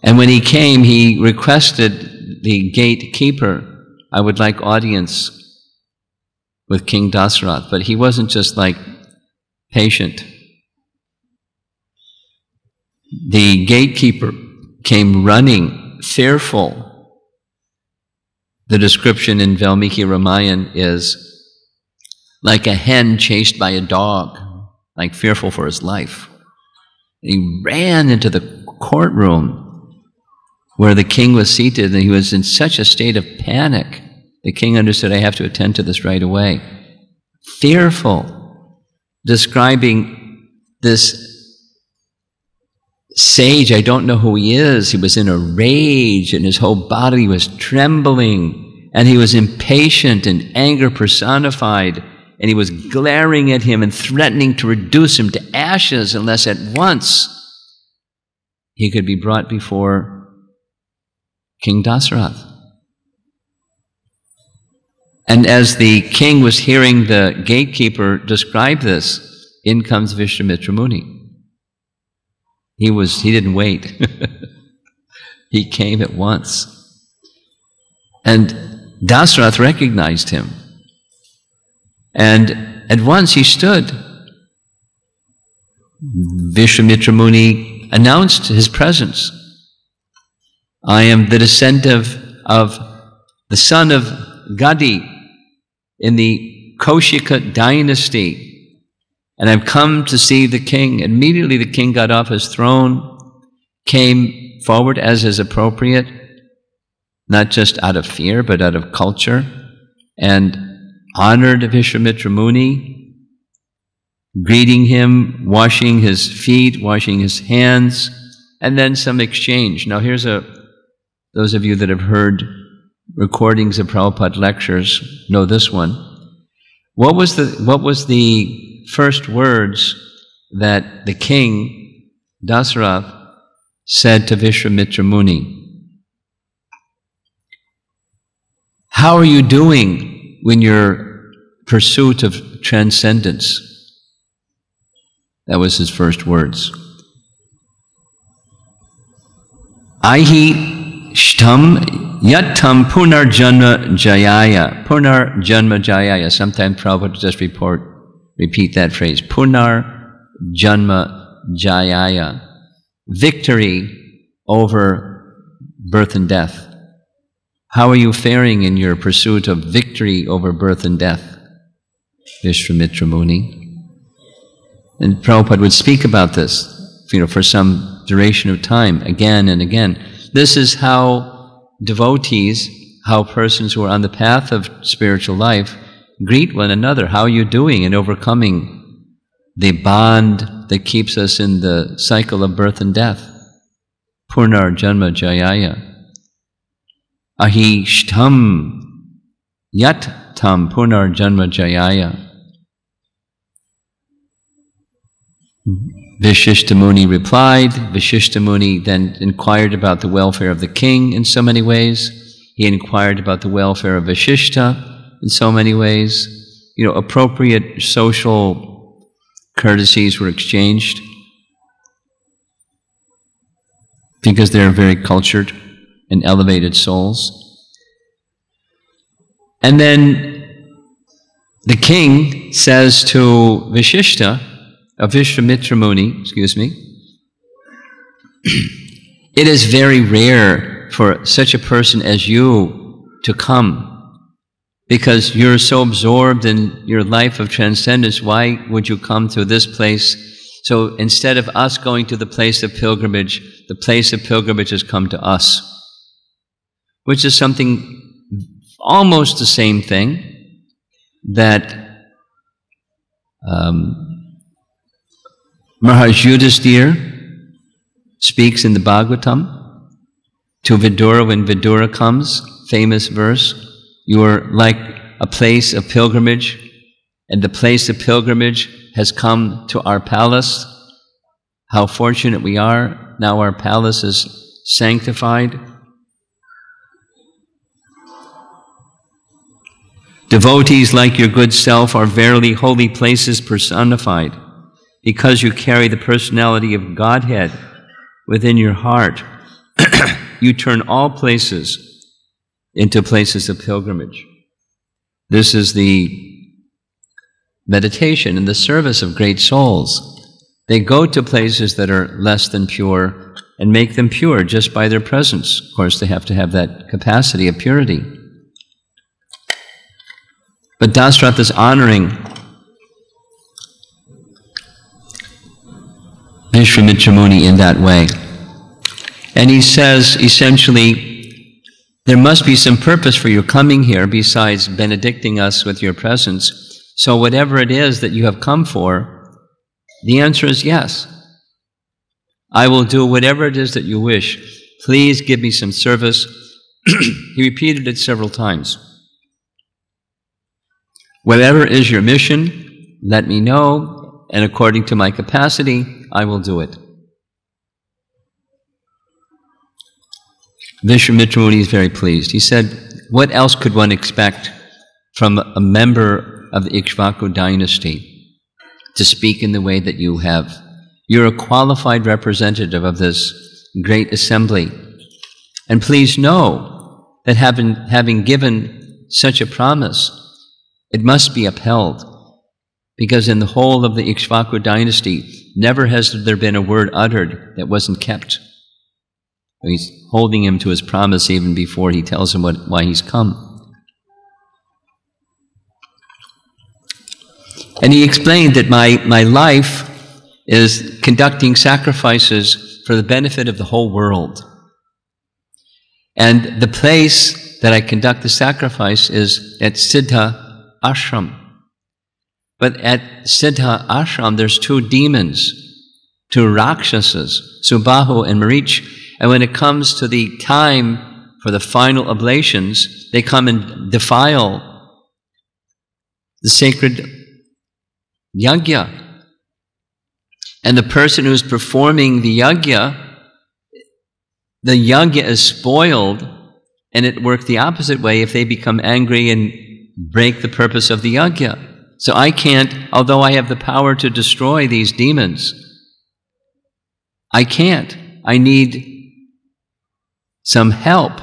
And when he came, he requested the gatekeeper, "I would like audience with King Dasaratha." But he wasn't just like patient. The gatekeeper came running, fearful. The description in Valmiki Ramayana is like a hen chased by a dog, like fearful for his life. He ran into the courtroom where the king was seated, and he was in such a state of panic. The king understood, I have to attend to this right away. Fearful, describing this sage, I don't know who he is. He was in a rage and his whole body was trembling and he was impatient and anger personified, and he was glaring at him and threatening to reduce him to ashes unless at once he could be brought before King Dasaratha. And as the king was hearing the gatekeeper describe this, in comes Vishwamitra Muni. He didn't wait. He came at once. And Dasaratha recognized him. And at once he stood. Vishwamitra Muni announced his presence. I am the descendant of the son of Gadi in the Kaushika dynasty. And I've come to see the king. Immediately the king got off his throne, came forward as is appropriate, not just out of fear, but out of culture, and honored Vishwamitra Muni, greeting him, washing his feet, washing his hands, and then some exchange. Now here's those of you that have heard recordings of Prabhupada lectures know this one. What was the first words that the king, Dasaratha, said to Vishwamitra Muni? How are you doing in your pursuit of transcendence? That was his first words. Ahi shtam yattam punar janma jayaya. Punar janma jayaya. Sometimes Prabhupada just repeat that phrase. Punar janma jayaya. Victory over birth and death. How are you faring in your pursuit of victory over birth and death, Vishwamitra Muni? And Prabhupada would speak about this, for some duration of time, again and again. This is how devotees, how persons who are on the path of spiritual life greet one another. How are you doing in overcoming the bond that keeps us in the cycle of birth and death? Purnar janma jayaya. Ahi shtam yat tam punar janma jayaya. Vishishta Muni replied. Vishishta Muni then inquired about the welfare of the king in so many ways. He inquired about the welfare of Vishishta in so many ways. Appropriate social courtesies were exchanged because they're very cultured and elevated souls. And then the king says to Vishwamitra Muni, it is very rare for such a person as you to come, because you're so absorbed in your life of transcendence. Why would you come to this place? So instead of us going to the place of pilgrimage, the place of pilgrimage has come to us, which is something almost the same thing that Maharaj Yudhisthira speaks in the Bhagavatam to Vidura when Vidura comes, famous verse, you are like a place of pilgrimage, and the place of pilgrimage has come to our palace. How fortunate we are, now our palace is sanctified. Devotees like your good self are verily holy places personified, because you carry the personality of Godhead within your heart. You turn all places into places of pilgrimage. This is the meditation and the service of great souls. They go to places that are less than pure and make them pure just by their presence. Of course, they have to have that capacity of purity. But Dasaratha is honoring Vishwamitra Muni in that way. And he says, essentially, there must be some purpose for your coming here besides benedicting us with your presence. So whatever it is that you have come for, the answer is yes. I will do whatever it is that you wish. Please give me some service. He repeated it several times. Whatever is your mission, let me know, and according to my capacity, I will do it. Vishwamitra Muni is very pleased. He said, what else could one expect from a member of the Ikshvaku dynasty to speak in the way that you have? You're a qualified representative of this great assembly. And please know that having given such a promise, it must be upheld. Because in the whole of the Ikshvaku dynasty, never has there been a word uttered that wasn't kept. He's holding him to his promise even before he tells him why he's come. And he explained that my life is conducting sacrifices for the benefit of the whole world. And the place that I conduct the sacrifice is at Siddha Ashram. But at Siddha Ashram, there's two demons, two Rakshasas, Subahu and Marich. And when it comes to the time for the final oblations, they come and defile the sacred yajna. And the person who's performing the yajna is spoiled, and it works the opposite way if they become angry and break the purpose of the yajna. So I can't, although I have the power to destroy these demons, I can't. I need some help.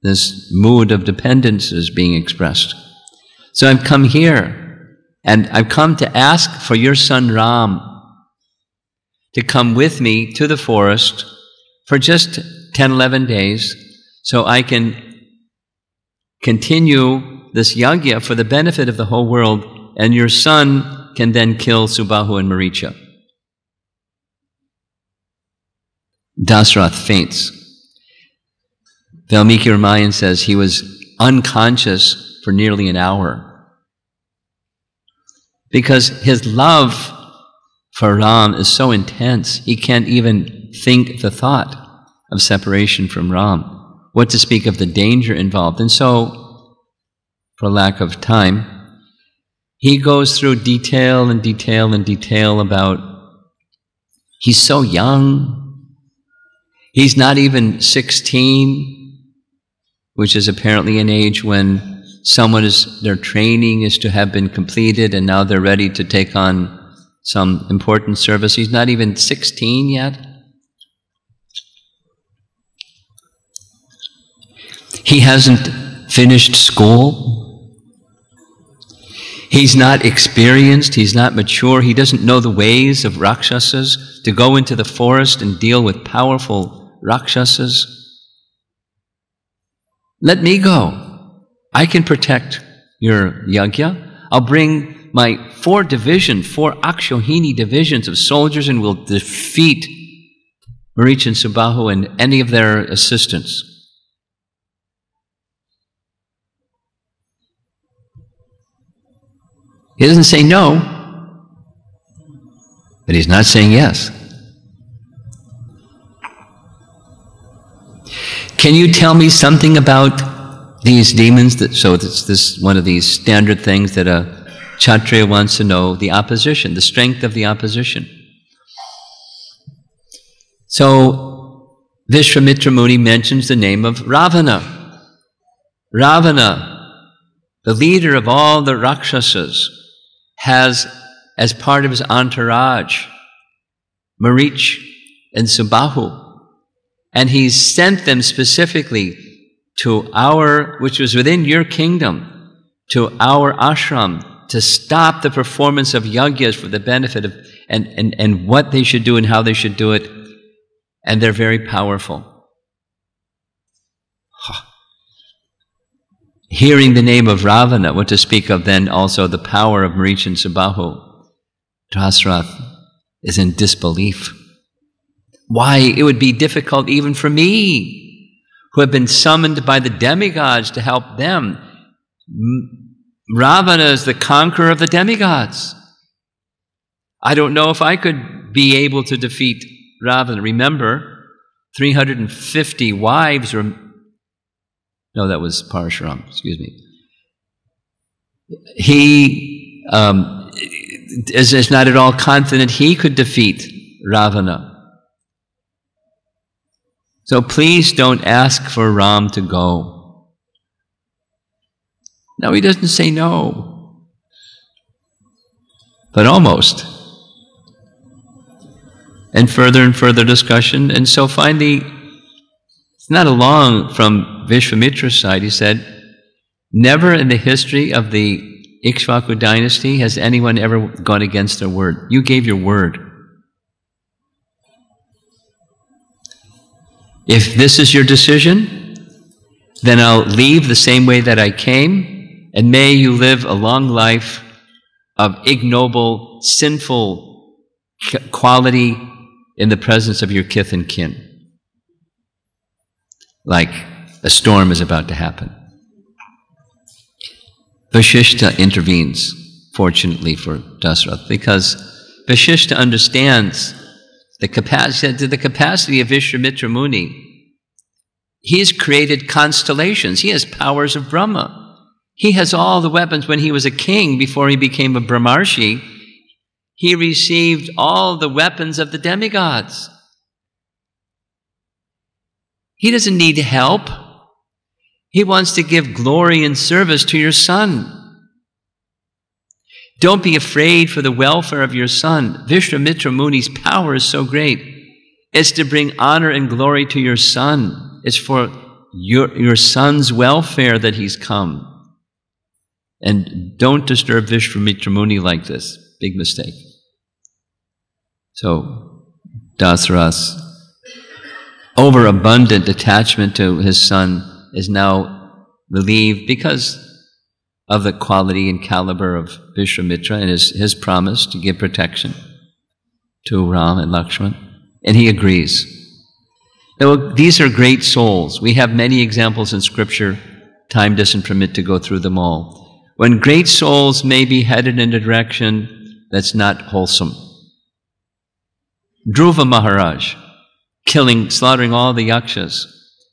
This mood of dependence is being expressed. So I've come here, and I've come to ask for your son Ram to come with me to the forest for just 10, 11 days so I can continue this yajna for the benefit of the whole world, and your son can then kill Subahu and Maricha. Dasaratha faints. Valmiki Ramayan says he was unconscious for nearly an hour because his love for Ram is so intense, he can't even think the thought of separation from Ram. What to speak of the danger involved. And so, for lack of time, he goes through detail and detail and detail about he's so young. He's not even 16, which is apparently an age when their training is to have been completed and now they're ready to take on some important service. He's not even 16 yet. He hasn't finished school. He's not experienced. He's not mature. He doesn't know the ways of Rakshasas, to go into the forest and deal with powerful Rakshasas. Let me go. I can protect your yajna. I'll bring my 4 Akshohini divisions of soldiers, and we'll defeat Marich and Subahu and any of their assistants. He doesn't say no, but he's not saying yes. Can you tell me something about these demons? So it's this one of these standard things that a Kshatriya wants to know, the opposition, the strength of the opposition. So Vishwamitra Muni mentions the name of Ravana. Ravana, the leader of all the Rakshasas, has as part of his entourage Marich and Subahu. And he's sent them specifically to which was within your kingdom, to our ashram, to stop the performance of yajnas for the benefit of, and what they should do and how they should do it. And they're very powerful. Hearing the name of Ravana, what to speak of then also the power of Marich and Subahu, Dasaratha is in disbelief. Why? It would be difficult even for me, who have been summoned by the demigods to help them. Ravana is the conqueror of the demigods. I don't know if I could be able to defeat Ravana. Remember, 350 wives were... No, that was Parashuram, excuse me. He is not at all confident he could defeat Ravana. So please don't ask for Ram to go. No, he doesn't say no, but almost. And further discussion, and so finally, it's not long from Vishwamitra's side, he said, never in the history of the Ikshvaku dynasty has anyone ever gone against their word. You gave your word. If this is your decision, then I'll leave the same way that I came, and may you live a long life of ignoble, sinful quality in the presence of your kith and kin. Like a storm is about to happen. Vashishta intervenes, fortunately for Dasaratha, because Vashishta understands the capacity of Vishwamitra Muni. He has created constellations. He has powers of Brahma. He has all the weapons. When he was a king, before he became a Brahmarshi, he received all the weapons of the demigods. He doesn't need help. He wants to give glory and service to your son. Don't be afraid for the welfare of your son. Vishwamitra Muni's power is so great. It's to bring honor and glory to your son. It's for your son's welfare that he's come. And don't disturb Vishwamitra Muni like this. Big mistake. So, Dasaratha's overabundant attachment to his son is now relieved because of the quality and caliber of Vishwamitra and his promise to give protection to Ram and Lakshman. And he agrees. Now, these are great souls. We have many examples in Scripture. Time doesn't permit to go through them all. When great souls may be headed in a direction that's not wholesome. Dhruva Maharaj, slaughtering all the yakshas,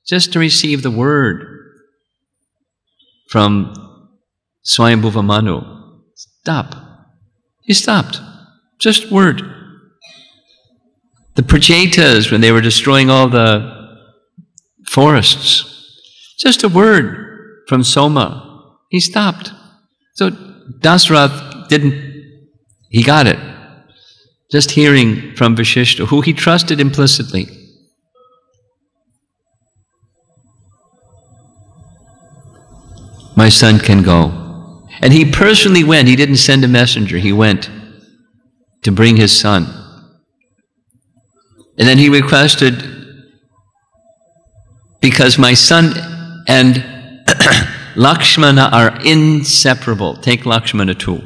just to receive the word from Swayambhuva Manu. Stop. He stopped. Just word. The Prachetas, when they were destroying all the forests, just a word from Soma. He stopped. So Dasaratha he got it. Just hearing from Vashishta, who he trusted implicitly. My son can go. And he personally went. He didn't send a messenger. He went to bring his son. And then he requested, because my son and Lakshmana are inseparable. Take Lakshmana too.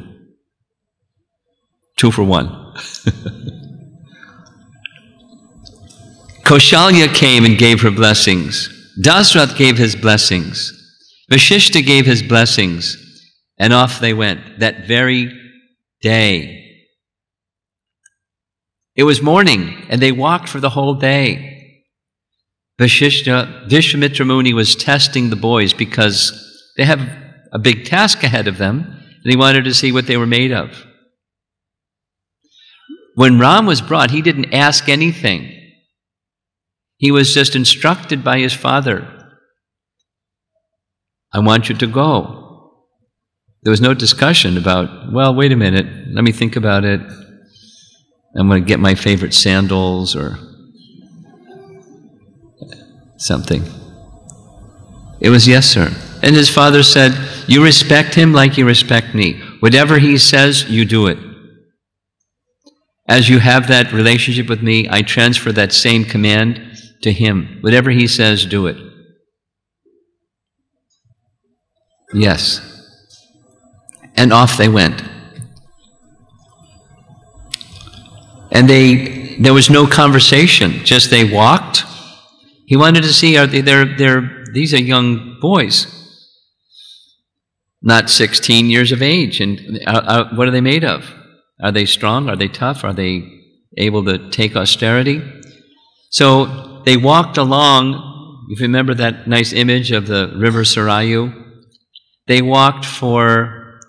2 for 1. Kaushalya came and gave her blessings. Dasaratha gave his blessings. Vashishta gave his blessings. And off they went that very day. It was morning, and they walked for the whole day. Vishwamitra Muni was testing the boys because they have a big task ahead of them, and he wanted to see what they were made of. When Ram was brought, he didn't ask anything. He was just instructed by his father. I want you to go. There was no discussion about, well, wait a minute, let me think about it. I'm going to get my favorite sandals or something. It was, yes, sir. And his father said, you respect him like you respect me. Whatever he says, you do it. As you have that relationship with me, I transfer that same command to him. Whatever he says, do it. Yes. And off they went. And there was no conversation, just they walked. He wanted to see, these are young boys, not 16 years of age. And what are they made of? Are they strong? Are they tough? Are they able to take austerity? So they walked along, if you remember that nice image of the river Sarayu, they walked for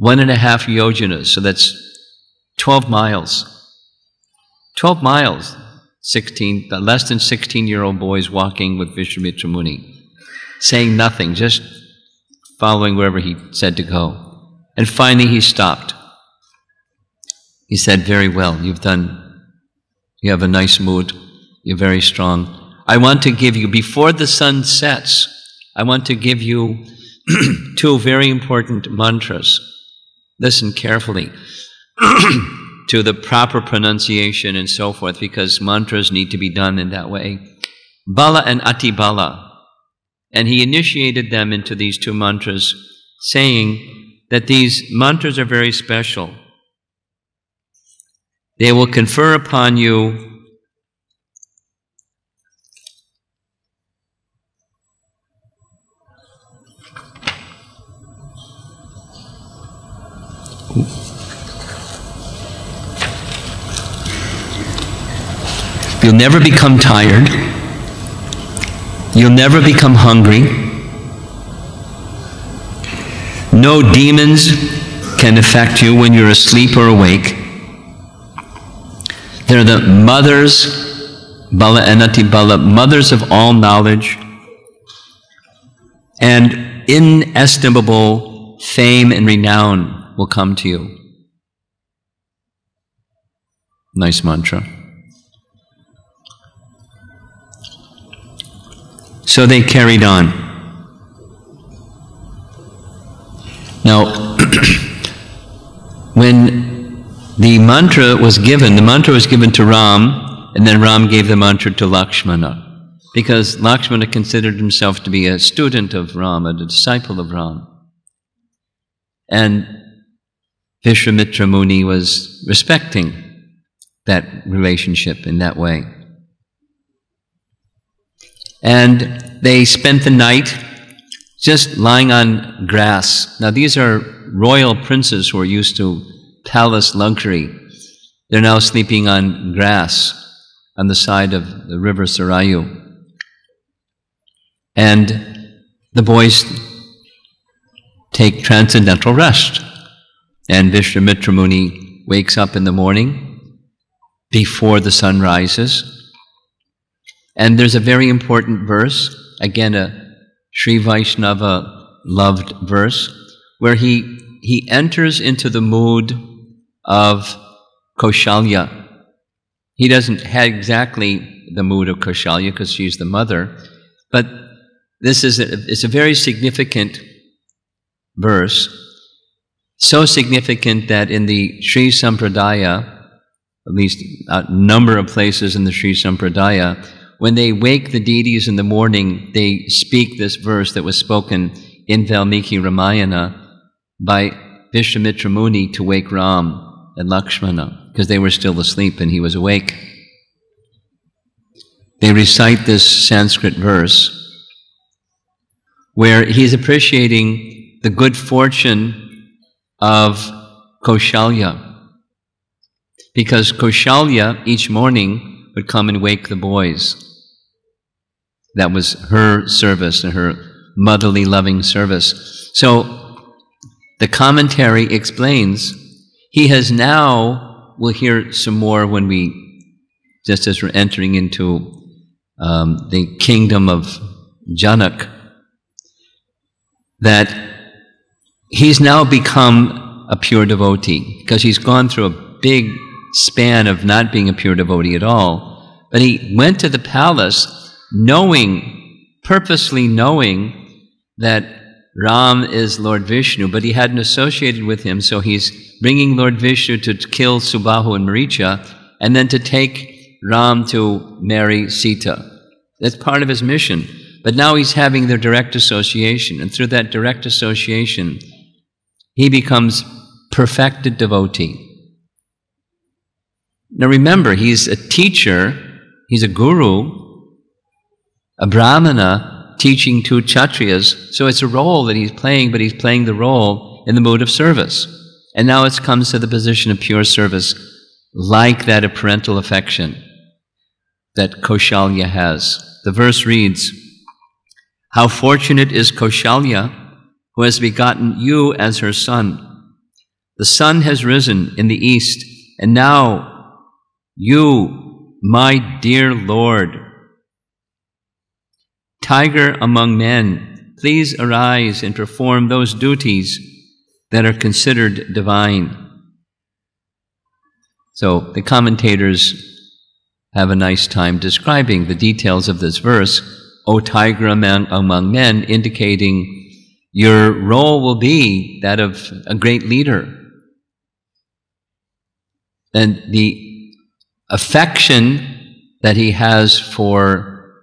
1.5 yojanas, so that's 12 miles. 12 miles, less than 16-year-old boys walking with Vishwamitra Muni, saying nothing, just following wherever he said to go. And finally he stopped. He said, very well, you have a nice mood, you're very strong. I want to give you, before the sun sets, I want to give you 2 very important mantras. Listen carefully to the proper pronunciation and so forth, because mantras need to be done in that way. Bala and Ati Bala. And he initiated them into these 2 mantras, saying that these mantras are very special. They will confer upon you you'll never become tired. You'll never become hungry. No demons can affect you when you're asleep or awake. They're the mothers, Bala and Ati Bala, mothers of all knowledge, and inestimable fame and renown will come to you. Nice mantra. So they carried on. Now, when the mantra was given to Ram, and then Ram gave the mantra to Lakshmana, because Lakshmana considered himself to be a student of Ram, a disciple of Ram. And Vishwamitra Muni was respecting that relationship in that way. And they spent the night just lying on grass. Now these are royal princes who are used to palace luxury. They're now sleeping on grass on the side of the river Sarayu. And the boys take transcendental rest. And Vishwamitra Muni wakes up in the morning before the sun rises. And there's a very important verse, again a Sri Vaishnava loved verse, where he enters into the mood of Kaushalya. He doesn't have exactly the mood of Kaushalya because she's the mother, but this is it's a very significant verse, so significant that in the Sri Sampradaya, at least a number of places in the Sri Sampradaya, when they wake the deities in the morning, they speak this verse that was spoken in Valmiki Ramayana by Vishwamitra Muni to wake Ram and Lakshmana, because they were still asleep and he was awake. They recite this Sanskrit verse where he's appreciating the good fortune of Kaushalya, because Kaushalya each morning would come and wake the boys. That was her service and her motherly loving service. So the commentary explains he has now, we'll hear some more when just as we're entering into the kingdom of Janak, that he's now become a pure devotee, because he's gone through a big span of not being a pure devotee at all. But he went to the palace purposely knowing that Ram is Lord Vishnu, but he hadn't associated with him, so he's bringing Lord Vishnu to kill Subahu and Maricha, and then to take Ram to marry Sita. That's part of his mission. But now he's having their direct association, and through that direct association, he becomes perfected devotee. Now remember, he's a teacher, he's a guru, a brahmana teaching 2 kshatriyas, so it's a role that he's playing, but he's playing the role in the mood of service. And now it comes to the position of pure service like that of parental affection that Kaushalya has. The verse reads, "How fortunate is Kaushalya, who has begotten you as her son. The sun has risen in the east, and now you, my dear Lord, tiger among men, please arise and perform those duties that are considered divine." So the commentators have a nice time describing the details of this verse. O tiger among men, indicating your role will be that of a great leader. And the affection that he has for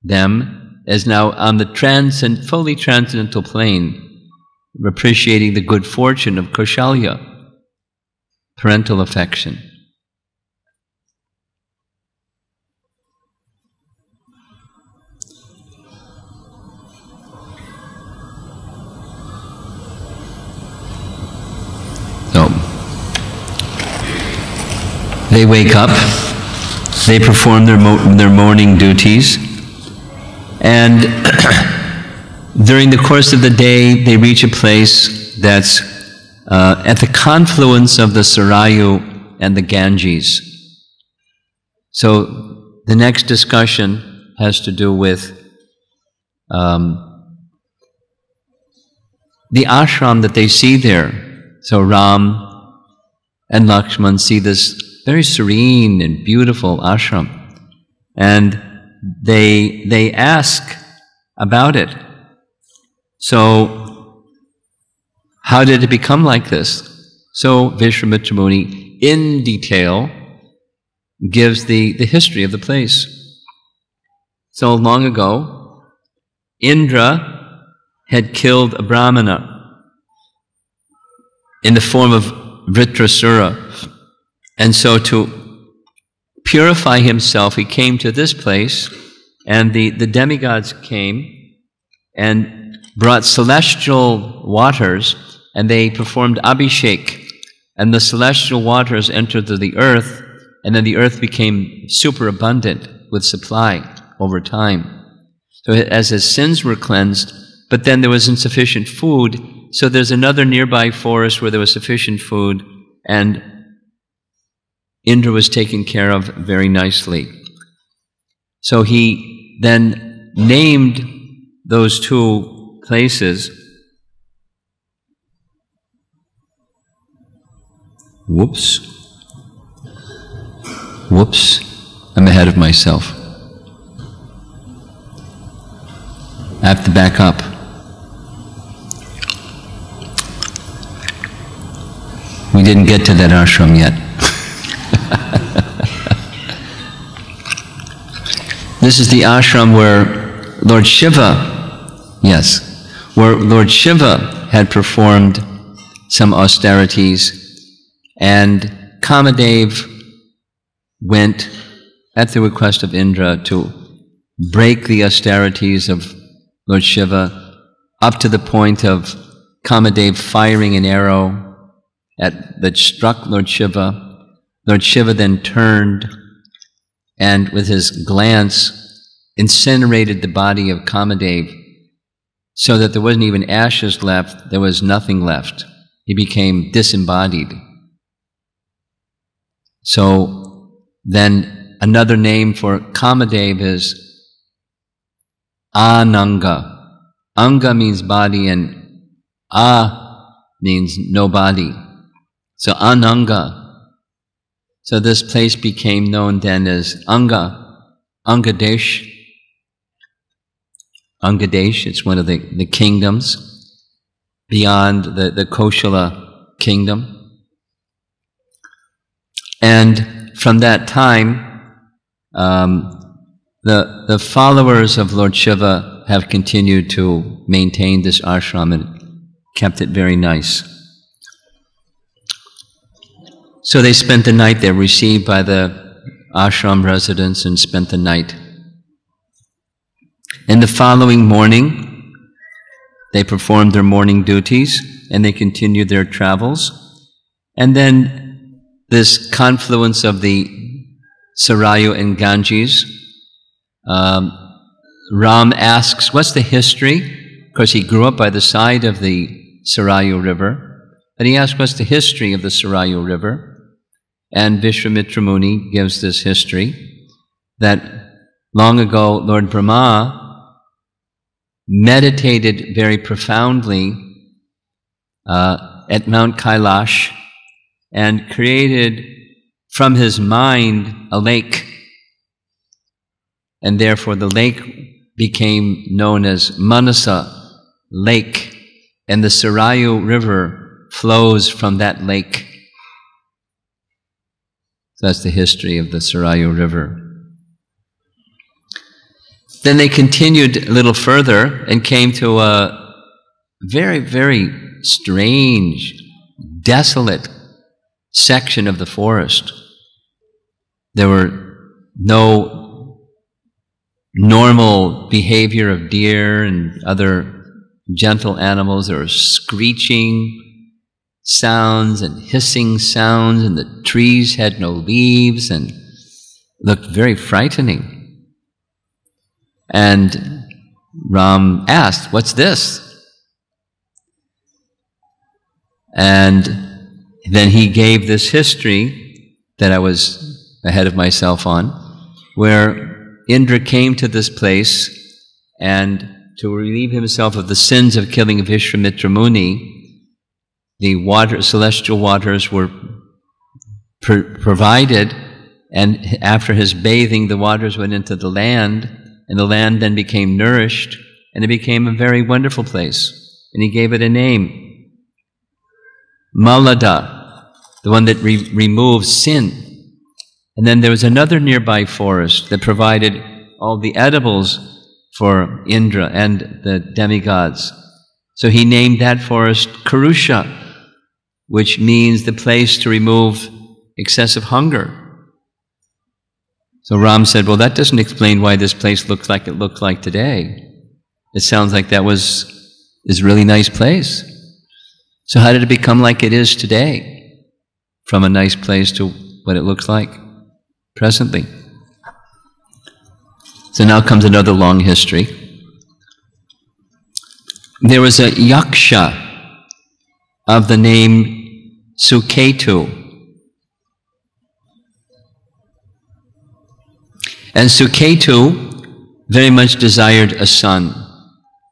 them is now on the fully transcendental plane, appreciating the good fortune of Kaushalya, parental affection. So, they wake up, they perform their morning duties, and during the course of the day, they reach a place that's at the confluence of the Sarayu and the Ganges. So the next discussion has to do with the ashram that they see there. So Ram and Lakshman see this very serene and beautiful ashram, and they ask about it. So, how did it become like this? So Vishwamitra Muni, in detail, gives the history of the place. So long ago, Indra had killed a Brahmana in the form of Vritrasura. And so to purify himself, he came to this place, and the demigods came and brought celestial waters, and they performed Abhishek, and the celestial waters entered the earth, and then the earth became superabundant with supply over time. So as his sins were cleansed, but then there was insufficient food, so there's another nearby forest where there was sufficient food, and Indra was taken care of very nicely. So he then named those two places. Whoops, I'm ahead of myself. I have to back up. We didn't get to that ashram yet. This is the ashram where Lord Shiva had performed some austerities, and Kamadev went at the request of Indra to break the austerities of Lord Shiva up to the point of Kamadev firing an arrow that struck Lord Shiva. Lord Shiva then turned and with his glance incinerated the body of Kamadev so that there wasn't even ashes left, there was nothing left. He became disembodied. So then another name for Kamadev is Ananga. Anga means body and A means no body. So Ananga. So this place became known then as Angadesh. Angadesh, it's one of the kingdoms beyond the Koshala kingdom. And from that time, the followers of Lord Shiva have continued to maintain this ashram and kept it very nice. So they spent the night there, received by the ashram residents, and spent the night. And the following morning, they performed their morning duties and they continued their travels. And then this confluence of the Sarayu and Ganges, Ram asks, what's the history? Of course, he grew up by the side of the Sarayu River. And he asks, what's the history of the Sarayu River? And Vishwamitra Muni gives this history, that long ago Lord Brahma meditated very profoundly at Mount Kailash and created from his mind a lake. And therefore the lake became known as Manasa Lake, and the Sarayu River flows from that lake. So that's the history of the Sarayu River. Then they continued a little further and came to a very, very strange, desolate section of the forest. There were no normal behavior of deer and other gentle animals. There were screeching sounds and hissing sounds, and the trees had no leaves and looked very frightening. And Ram asked, what's this? And then he gave this history that I was ahead of myself on, where Indra came to this place, and to relieve himself of the sins of killing Vishwamitra Muni, the celestial waters were provided, and after his bathing, the waters went into the land, and the land then became nourished, and it became a very wonderful place. And he gave it a name, Malada, the one that removes sin. And then there was another nearby forest that provided all the edibles for Indra and the demigods. So he named that forest Karusha, which means the place to remove excessive hunger. So Ram said, well, that doesn't explain why this place looks like it looked like today. It sounds like that was a really nice place. So how did it become like it is today? From a nice place to what it looks like presently. So now comes another long history. There was a yaksha of the name Suketu. And Suketu very much desired a son.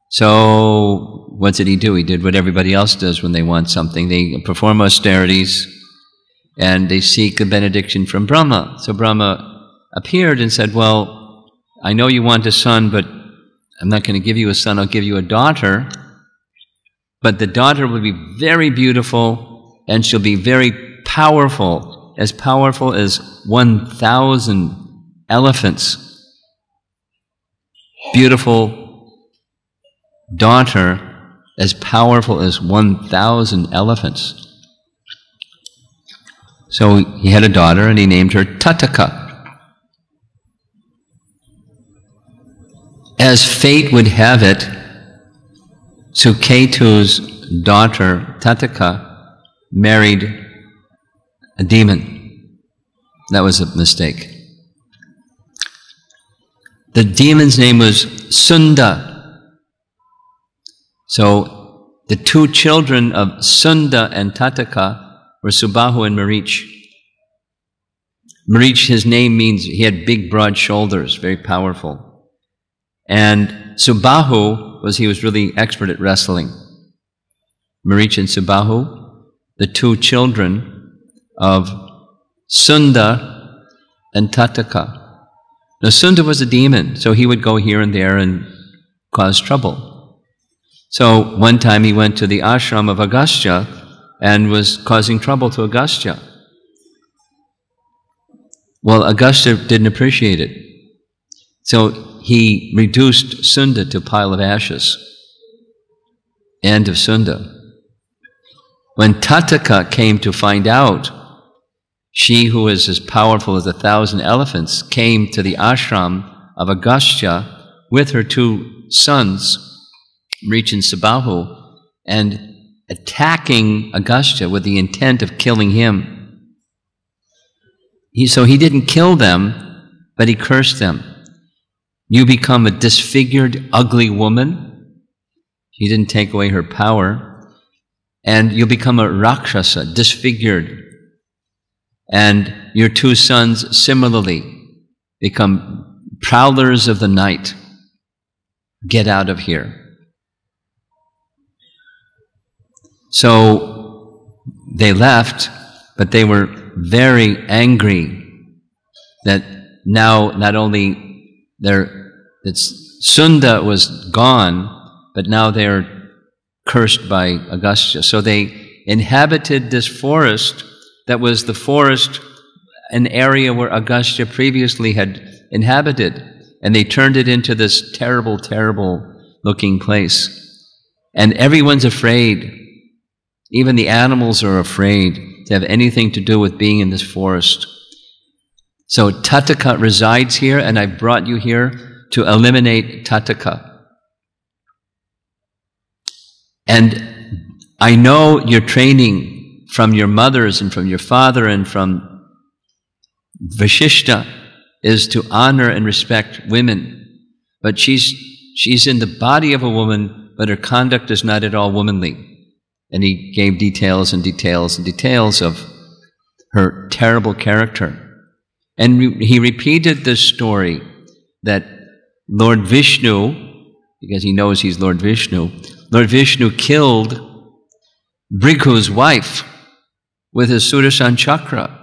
So what did he do? He did what everybody else does when they want something. They perform austerities and they seek a benediction from Brahma. So Brahma appeared and said, well, I know you want a son, but I'm not going to give you a son, I'll give you a daughter. But the daughter will be very beautiful and she'll be very powerful as 1,000 elephants. Beautiful daughter as powerful as 1,000 elephants. So he had a daughter and he named her Tataka. As fate would have it, Suketu's daughter Tataka married a demon. That was a mistake. The demon's name was Sunda. So the two children of Sunda and Tataka were Subahu and Marich. Marich, his name means he had big, broad shoulders, very powerful. And Subahu he was really expert at wrestling. Marich and Subahu, the two children of Sunda and Tataka. Now, Sunda was a demon, so he would go here and there and cause trouble. So one time he went to the ashram of Agastya and was causing trouble to Agastya. Well, Agastya didn't appreciate it. So he reduced Sunda to a pile of ashes. End of Sunda. When Tataka came to find out, she who was as powerful as 1,000 elephants came to the ashram of Agastya with her two sons, Marich and Subahu, and attacking Agastya with the intent of killing him. So he didn't kill them, but he cursed them. You become a disfigured, ugly woman. He didn't take away her power. And you'll become a Rakshasa, disfigured. And your two sons similarly become prowlers of the night. Get out of here. So they left, but they were very angry that now not only Sunda was gone, but now they're cursed by Agastya. So they inhabited this forest that was the forest, an area where Agastya previously had inhabited, and they turned it into this terrible, terrible looking place. And everyone's afraid. Even the animals are afraid to have anything to do with being in this forest. So Tattaka resides here, and I brought you here to eliminate Tattaka. And I know your training from your mothers and from your father and from Vashishta is to honor and respect women. But she's in the body of a woman, but her conduct is not at all womanly. And he gave details and details and details of her terrible character. And he repeated this story that Lord Vishnu, because he knows he's Lord Vishnu killed Brigu's wife with his Sudarshan chakra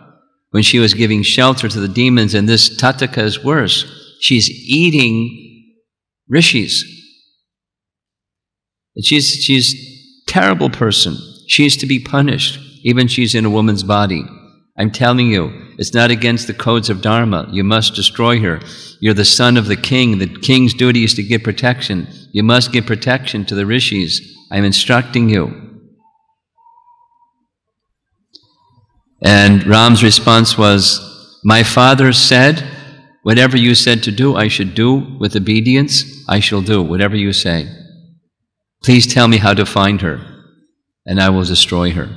when she was giving shelter to the demons, and this Tattaka is worse. She's eating rishis. She's terrible person. She is to be punished, even she's in a woman's body. I'm telling you, it's not against the codes of Dharma. You must destroy her. You're the son of the king. The king's duty is to give protection. You must give protection to the rishis. I'm instructing you. And Ram's response was, my father said, whatever you said to do, I should do with obedience. I shall do whatever you say. Please tell me how to find her, and I will destroy her.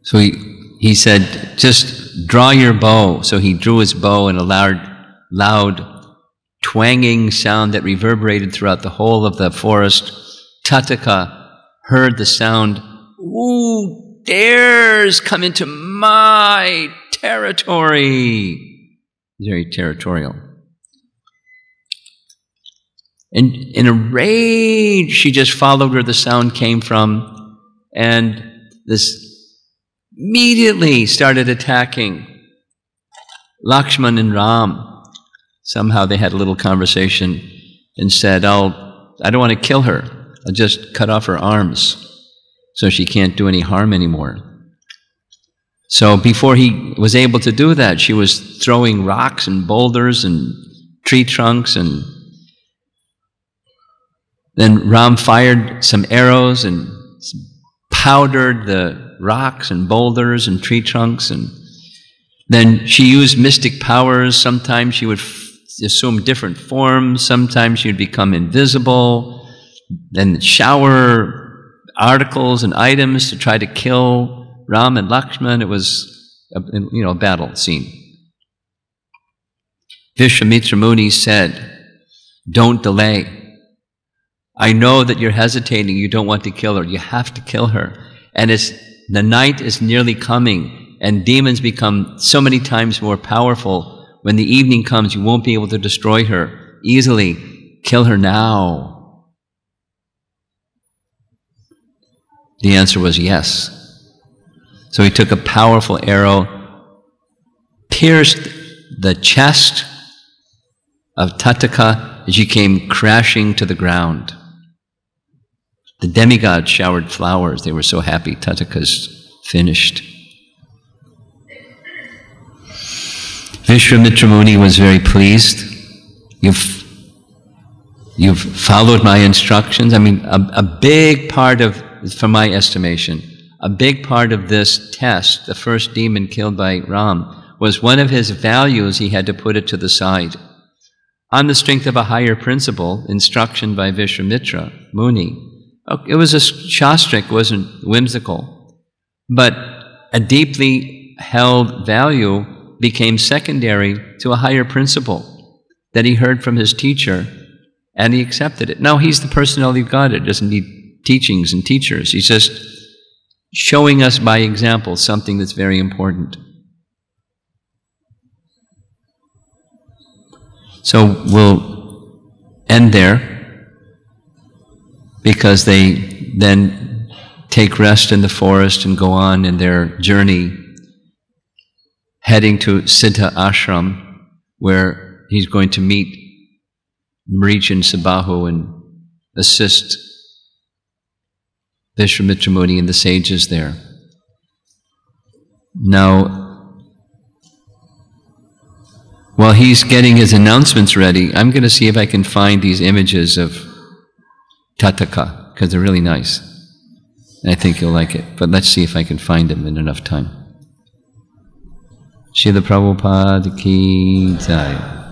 So he said, just draw your bow. So he drew his bow, and a loud twanging sound that reverberated throughout the whole of the forest. Tattaka heard the sound, "Who dares come into my territory?" Very territorial. And in a rage, she just followed where the sound came from, and this immediately started attacking Lakshman and Ram. Somehow they had a little conversation and said, I don't want to kill her. I'll just cut off her arms so she can't do any harm anymore. So before he was able to do that, she was throwing rocks and boulders and tree trunks, and then Ram fired some arrows and powdered the rocks and boulders and tree trunks, and then she used mystic powers. Sometimes she would assume different forms, sometimes she would become invisible, then shower articles and items to try to kill Ram and Lakshman. It was a battle scene. Vishwamitra Muni said, don't delay. I know that you're hesitating, you don't want to kill her. You have to kill her. And the night is nearly coming, and demons become so many times more powerful. When the evening comes, you won't be able to destroy her easily. Kill her now. The answer was yes. So he took a powerful arrow, pierced the chest of Tattaka as she came crashing to the ground. The demigods showered flowers. They were so happy. Tattaka's finished. Vishwamitra Muni was very pleased. You've followed my instructions. I mean, a big part of, from my estimation, a big part of this test, the first demon killed by Ram, was one of his values. He had to put it to the side. On the strength of a higher principle, instruction by Vishwamitra Muni. It was a shastric, it wasn't whimsical, but a deeply held value became secondary to a higher principle that he heard from his teacher, and he accepted it. Now he's the personality of God. It doesn't need teachings and teachers. He's just showing us by example something that's very important. So we'll end there, because they then take rest in the forest and go on in their journey, heading to Siddha Ashram, where he's going to meet Maricha and Sabahu and assist Vishwamitra Muni and the sages there. Now, while he's getting his announcements ready, I'm going to see if I can find these images of Tathaka, because they're really nice. And I think you'll like it. But let's see if I can find them in enough time. Srila Prabhupada ki jai.